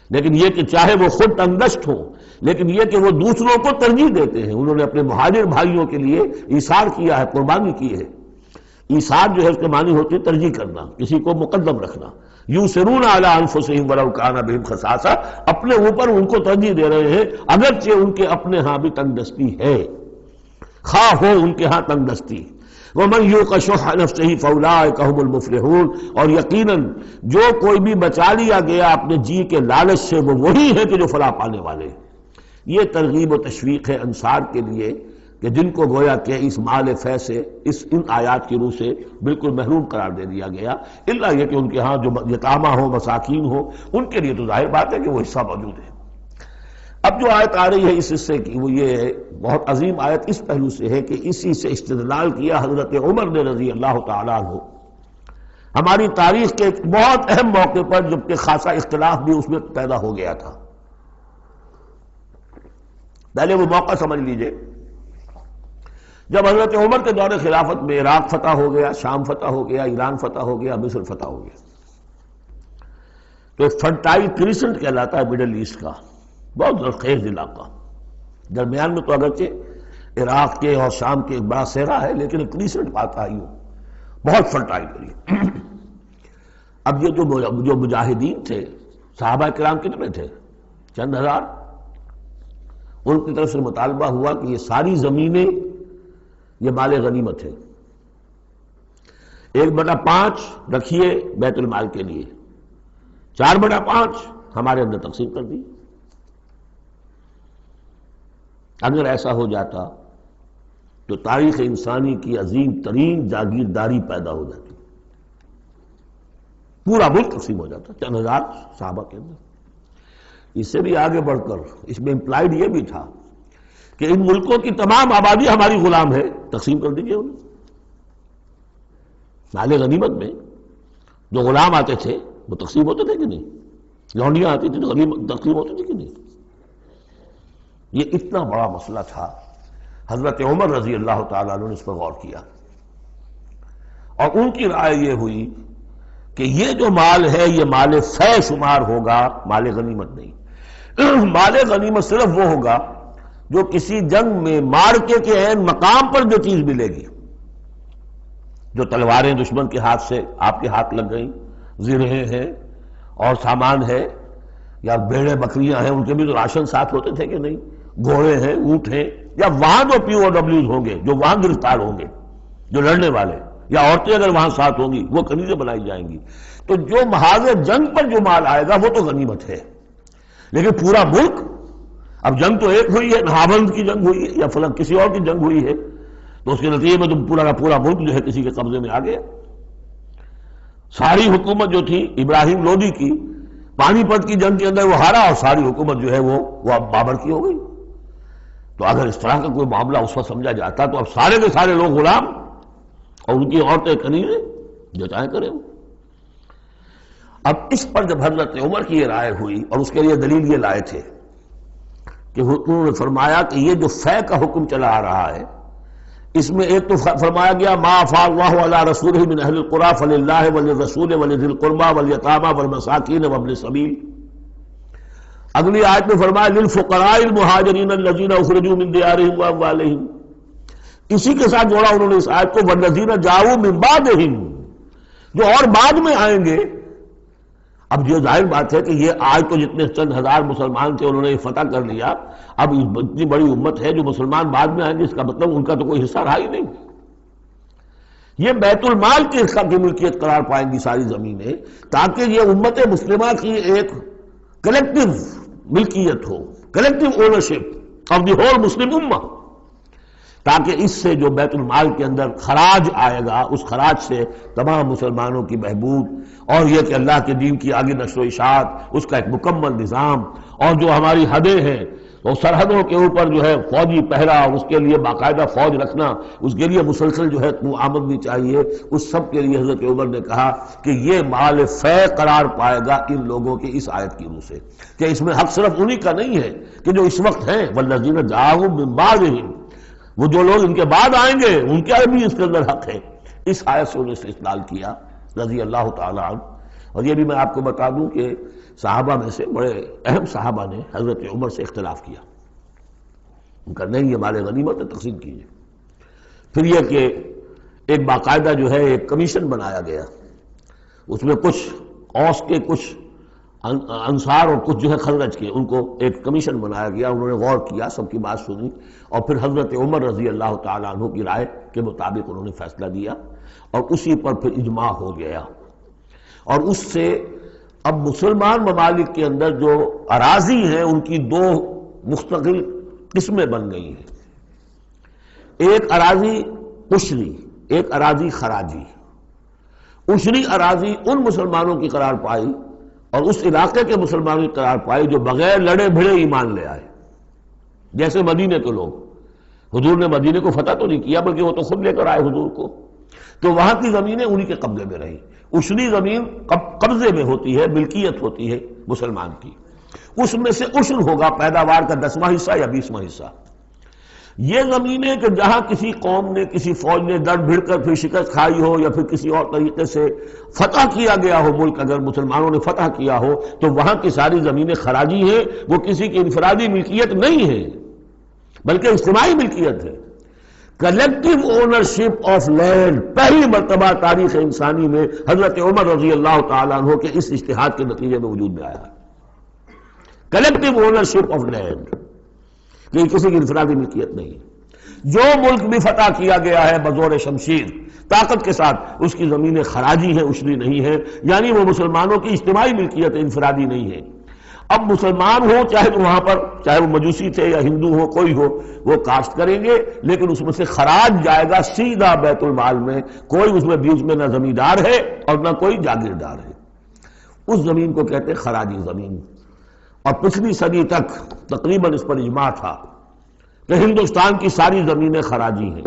لیکن یہ کہ چاہے وہ خود تنگ دست ہوں، لیکن یہ کہ وہ دوسروں کو ترجیح دیتے ہیں. انہوں نے اپنے مہاجر بھائیوں کے لیے ایثار کیا ہے، قربانی کی ہے. ایثار جو ہے اس کے معنی ہوتی ہے ترجیح کرنا، کسی کو مقدم رکھنا. یؤثرون علی انفسہم ولو کان بہم خصاصہ، اپنے اوپر ان کو ترجیح دے رہے ہیں اگرچہ ان کے اپنے ہاں بھی تنگ دستی ہے، خواہ ہو ان کے ہاں تنگ دستی. وَمَنْ يُوقَ شُحَّ نَفْسِهِ فَأُولَٰئِكَ هُمُ الْمُفْلِحُونَ، اور یقیناً جو کوئی بھی بچا لیا گیا اپنے جی کے لالچ سے وہ وہی ہے کہ جو فلاح پانے والے. یہ ترغیب و تشویق ہے انصار کے لیے کہ جن کو گویا کہ اس مال فے سے ان آیات کی روح سے بالکل محروم قرار دے دیا گیا، الا یہ کہ ان کے ہاں جو یتامہ ہو، مساکین ہو، ان کے لیے تو ظاہر بات ہے کہ وہ حصہ موجود ہے. اب جو آیت آ رہی ہے اس حصے کی وہ یہ ہے، بہت عظیم آیت اس پہلو سے ہے کہ اسی سے استدلال کیا حضرت عمر نے رضی اللہ تعالیٰ عنہ ہماری تاریخ کے ایک بہت اہم موقع پر، جبکہ خاصا اختلاف بھی اس میں پیدا ہو گیا تھا. پہلے وہ موقع سمجھ لیجئے جب حضرت عمر کے دور خلافت میں عراق فتح ہو گیا، شام فتح ہو گیا، ایران فتح ہو گیا، مصر فتح ہو گیا. تو ایک فرٹائل کریسنٹ کہلاتا ہے مڈل ایسٹ کا، بہت زرخیز علاقہ. درمیان میں تو اگرچہ عراق کے اور شام کے ایک بڑا صحرا ہے، لیکن ایک کریسنٹ پاتا ہے یوں بہت فرٹائل ایریا. اب یہ جو مجاہدین تھے، صحابہ کرام کتنے تھے؟ چند ہزار. ان کی طرف سے مطالبہ ہوا کہ یہ ساری زمینیں یہ مال غنیمت ہے، 1/5 رکھیے بیت المال کے لیے، 4/5 ہمارے اندر تقسیم کر دی. اگر ایسا ہو جاتا تو تاریخ انسانی کی عظیم ترین جاگیرداری پیدا ہو جاتی، پورا ملک تقسیم ہو جاتا چند ہزار صحابہ کے اندر. اس سے بھی آگے بڑھ کر اس میں امپلائڈ یہ بھی تھا کہ ان ملکوں کی تمام آبادی ہماری غلام ہے، تقسیم کر دیجئے انہیں. مال غنیمت میں جو غلام آتے تھے وہ تقسیم ہوتے تھے کہ نہیں؟ لونڈیاں آتی تھی تو غنیمت تقسیم ہوتی تھی کہ نہیں؟ یہ اتنا بڑا مسئلہ تھا. حضرت عمر رضی اللہ تعالیٰ عنہ نے اس پر غور کیا اور ان کی رائے یہ ہوئی کہ یہ جو مال ہے یہ مال فے شمار ہوگا، مال غنیمت نہیں. مال غنیمت صرف وہ ہوگا جو کسی جنگ میں مارکے کے عین مقام پر جو چیز ملے گی، جو تلواریں دشمن کے ہاتھ سے آپ کے ہاتھ لگ گئیں، زرہیں ہیں اور سامان ہے، یا بھیڑیں بکریاں ہیں، ان کے بھی تو راشن ساتھ ہوتے تھے کہ نہیں، گھوڑے ہیں، اونٹ ہیں، یا وہاں جو POWs ہوں گے، جو وہاں گرفتار ہوں گے، جو لڑنے والے، یا عورتیں اگر وہاں ساتھ ہوں گی، وہ کنیزیں بنائی جائیں گی. تو جو محاذ جنگ پر جو مال آئے گا وہ تو غنیمت ہے. لیکن پورا ملک، اب جنگ تو ایک ہوئی ہے، نہاوند کی جنگ ہوئی ہے یا فلاں کسی اور کی جنگ ہوئی ہے، تو اس کے نتیجے میں تو پورا کا پورا ملک جو ہے کسی کے قبضے میں آ گیا. ساری حکومت جو تھی ابراہیم لودھی کی، پانی پت کی جنگ کے اندر وہ ہارا اور ساری حکومت جو ہے وہ اب بابر کی ہو گئی. تو اگر اس طرح کا کوئی معاملہ اس وقت سمجھا جاتا تو اب سارے کے سارے لوگ غلام اور ان کی عورتیں کنیزیں، جو چاہے کریں. اب اس پر جب حضرت عمر کی یہ رائے ہوئی اور اس کے لیے دلیل یہ لائے تھے کہ انہوں نے فرمایا کہ یہ جو فے کا حکم چلا آ رہا ہے اس میں ایک تو فرمایا گیا ما افاء اللہ علی رسولہ من اہل القری فللہ وللرسول ولذی القربى والیتامى والمساکین وابن السبیل. اگلی آیت میں فرمایا للفقراء المہاجرین الذین اخرجوا من دیارہم واموالہم. اسی کے ساتھ جوڑا انہوں نے اس آیت کو والذین جاؤوا من بعدہم، جو اور بعد میں آئیں گے. اب یہ ظاہر بات ہے کہ یہ آج تو جتنے چند ہزار مسلمان تھے انہوں نے یہ فتح کر لیا، اب اتنی بڑی امت ہے جو مسلمان بعد میں آئیں گے، اس کا مطلب ان کا تو کوئی حصہ رہا ہی نہیں. یہ بیت المال کے حصہ کی ملکیت قرار پائیں گی ساری زمینیں، تاکہ یہ امت مسلمہ کی ایک کلیکٹیو ملکیت ہو، collective ownership of the whole مسلم امہ، تاکہ اس سے جو بیت المال کے اندر خراج آئے گا اس خراج سے تمام مسلمانوں کی بہبود، اور یہ کہ اللہ کے دین کی آگے نشر و اشاعت، اس کا ایک مکمل نظام، اور جو ہماری حدیں ہیں اور سرحدوں کے اوپر جو ہے فوجی پہرا، اور اس کے لیے باقاعدہ فوج رکھنا، اس کے لیے مسلسل جو ہے آمدنی چاہیے، اس سب کے لیے حضرت عمر نے کہا کہ یہ مال فے قرار پائے گا ان لوگوں کی اس آیت کی روح سے، کہ اس میں حق صرف انہی کا نہیں ہے کہ جو اس وقت ہیں، والذین جاءوا من بعدہم، وہ جو لوگ ان کے بعد آئیں گے ان کا بھی اس کے اندر حق ہے۔ اس آیت سے انہیں استدلال کیا رضی اللہ تعالی عنہ۔ اور یہ بھی میں آپ کو بتا دوں کہ صحابہ میں سے بڑے اہم صحابہ نے حضرت عمر سے اختلاف کیا، ان کا نہیں یہ مال غنیمت تقسیم کیجیے۔ پھر یہ کہ ایک باقاعدہ جو ہے ایک کمیشن بنایا گیا، اس میں کچھ اوس کے، کچھ انصار اور کچھ جو ہے خزرج کے، ان کو ایک کمیشن بنایا گیا، انہوں نے غور کیا، سب کی بات سنی، اور پھر حضرت عمر رضی اللہ تعالیٰ عنہ کی رائے کے مطابق انہوں نے فیصلہ دیا، اور اسی پر پھر اجماع ہو گیا۔ اور اس سے اب مسلمان ممالک کے اندر جو اراضی ہیں ان کی دو مستقل قسمیں بن گئی ہیں، ایک اراضی عشری، ایک اراضی خراجی۔ عشری اراضی ان مسلمانوں کی قرار پائی اور اس علاقے کے مسلمانوں کی قرار پائی جو بغیر لڑے بھڑے ایمان لے آئے، جیسے مدینے کے لوگ۔ حضور نے مدینے کو فتح تو نہیں کیا بلکہ وہ تو خود لے کر آئے حضور کو، تو وہاں کی زمینیں انہی کے قبضے میں رہی۔ عشری زمین قبضے میں ہوتی ہے، ملکیت ہوتی ہے مسلمان کی، اس میں سے عشر ہوگا پیداوار کا 10واں حصہ یا 20واں حصہ۔ یہ زمینیں کہ جہاں کسی قوم نے، کسی فوج نے لڑ بھڑ کر پھر شکست کھائی ہو یا پھر کسی اور طریقے سے فتح کیا گیا ہو ملک، اگر مسلمانوں نے فتح کیا ہو تو وہاں کی ساری زمینیں خراجی ہیں، وہ کسی کی انفرادی ملکیت نہیں ہے بلکہ اجتماعی ملکیت ہے۔ کلیکٹو اونرشپ آف لینڈ پہلی مرتبہ تاریخ انسانی میں حضرت عمر رضی اللہ تعالیٰ عنہ کے اس اجتہاد کے نتیجے میں وجود میں آیا ہے۔ کلیکٹو اونرشپ آف لینڈ، کہ کسی کی انفرادی ملکیت نہیں ہے۔ جو ملک بھی فتح کیا گیا ہے بزور شمشیر طاقت کے ساتھ، اس کی زمینیں خراجی ہیں، عشری نہیں ہے، یعنی وہ مسلمانوں کی اجتماعی ملکیت ہے، انفرادی نہیں ہے۔ اب مسلمان ہو چاہے وہاں پر، چاہے وہ مجوسی تھے یا ہندو ہو، کوئی ہو، وہ کاشت کریں گے، لیکن اس میں سے خراج جائے گا سیدھا بیت المال میں، کوئی اس میں بیچ میں نہ زمیندار ہے اور نہ کوئی جاگیردار ہے۔ اس زمین کو کہتے ہیں خراجی زمین۔ اور پچھلی صدی تک تقریباً اس پر اجماع تھا کہ ہندوستان کی ساری زمینیں خراجی ہیں،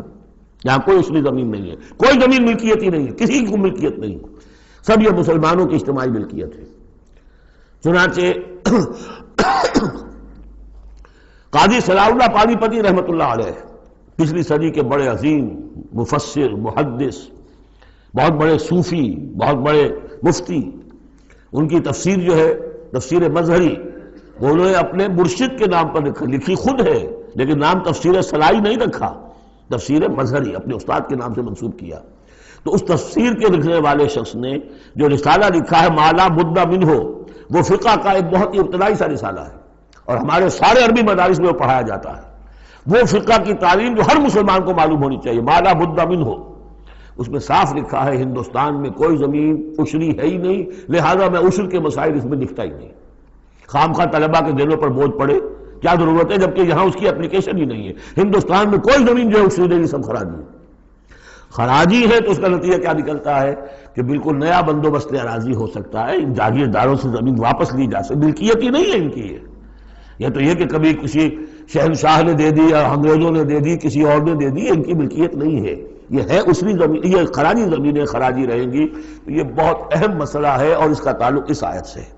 یہاں کوئی عشری زمین نہیں ہے، کوئی زمین ملکیت ہی نہیں ہے، کسی کو ملکیت نہیں، سب یہ مسلمانوں کی اجتماعی ملکیت ہے۔ چنانچہ قاضی صلاح اللہ پانی پتی رحمۃ اللہ علیہ، پچھلی صدی کے بڑے عظیم مفسر، محدث، بہت بڑے صوفی، بہت بڑے مفتی، ان کی تفسیر جو ہے تفسیر مظہری، وہ انہوں نے اپنے مرشد کے نام پر لکھی خود ہے، لیکن نام تفسیر صلاحی نہیں رکھا، تفسیر مظہری اپنے استاد کے نام سے منسوب کیا۔ تو اس تفسیر کے لکھنے والے شخص نے جو رسالہ لکھا ہے مالا بدھ منہ، وہ فقہ کا ایک بہت ہی ابتدائی سا رسالہ ہے، اور ہمارے سارے عربی مدارس میں وہ پڑھایا جاتا ہے۔ وہ فقہ کی تعلیم جو ہر مسلمان کو معلوم ہونی چاہیے، مالا بدھ منہ، اس میں صاف لکھا ہے ہندوستان میں کوئی زمین عشری ہے ہی نہیں، لہذا میں عشر کے مسائل اس میں لکھتا ہی نہیں۔ خام خواہ طلبہ کے دلوں پر بوجھ پڑے، کیا ضرورت ہے، جبکہ یہاں اس کی اپلیکیشن ہی نہیں ہے۔ ہندوستان میں کوئی زمین جو ہے عشری نہیں، سب خراجی ہے۔ خراجی ہے تو اس کا نتیجہ کیا نکلتا ہے کہ بالکل نیا بندوبست اراضی ہو سکتا ہے، ان جاگیرداروں سے زمین واپس لی جا سکتی، ملکیت ہی نہیں ہے ان کی۔ یہ تو یہ کہ کبھی کسی شہنشاہ نے دے دی یا انگریزوں نے دے دی، کسی اور نے دے دی، ان کی ملکیت نہیں ہے، یہ ہے عشری زمین، یہ خراجی زمینیں خراجی رہیں گی۔ یہ بہت اہم مسئلہ ہے اور اس کا تعلق اس آیت سے ہے۔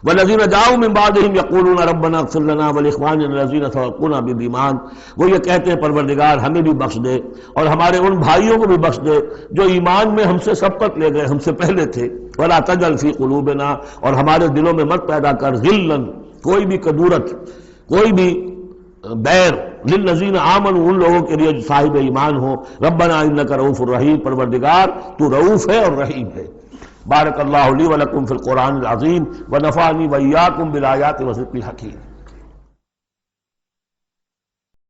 والذین جاؤوا من بعدہم یقولون ربنا اغفر لنا ولاخواننا الذین سبقونا بالایمان، وہ یہ کہتے ہیں پروردگار ہمیں بھی بخش دے اور ہمارے ان بھائیوں کو بھی بخش دے جو ایمان میں ہم سے سبقت لے گئے، ہم سے پہلے تھے۔ ولا تجعل فی قلوبنا، اور ہمارے دلوں میں مت پیدا کر غلا، کوئی بھی کدورت، کوئی بھی بیر، للذین آمنوا، ان لوگوں کے لیے جو صاحب ایمان ہو۔ ربنا انک رؤوف الرحیم، پروردگار تو رؤوف ہے اور رحیم ہے۔ بارک اللہ لی ولکم فی القرآن العظیم ونفعنی وإیاکم بالآیات والذکر الحکیم۔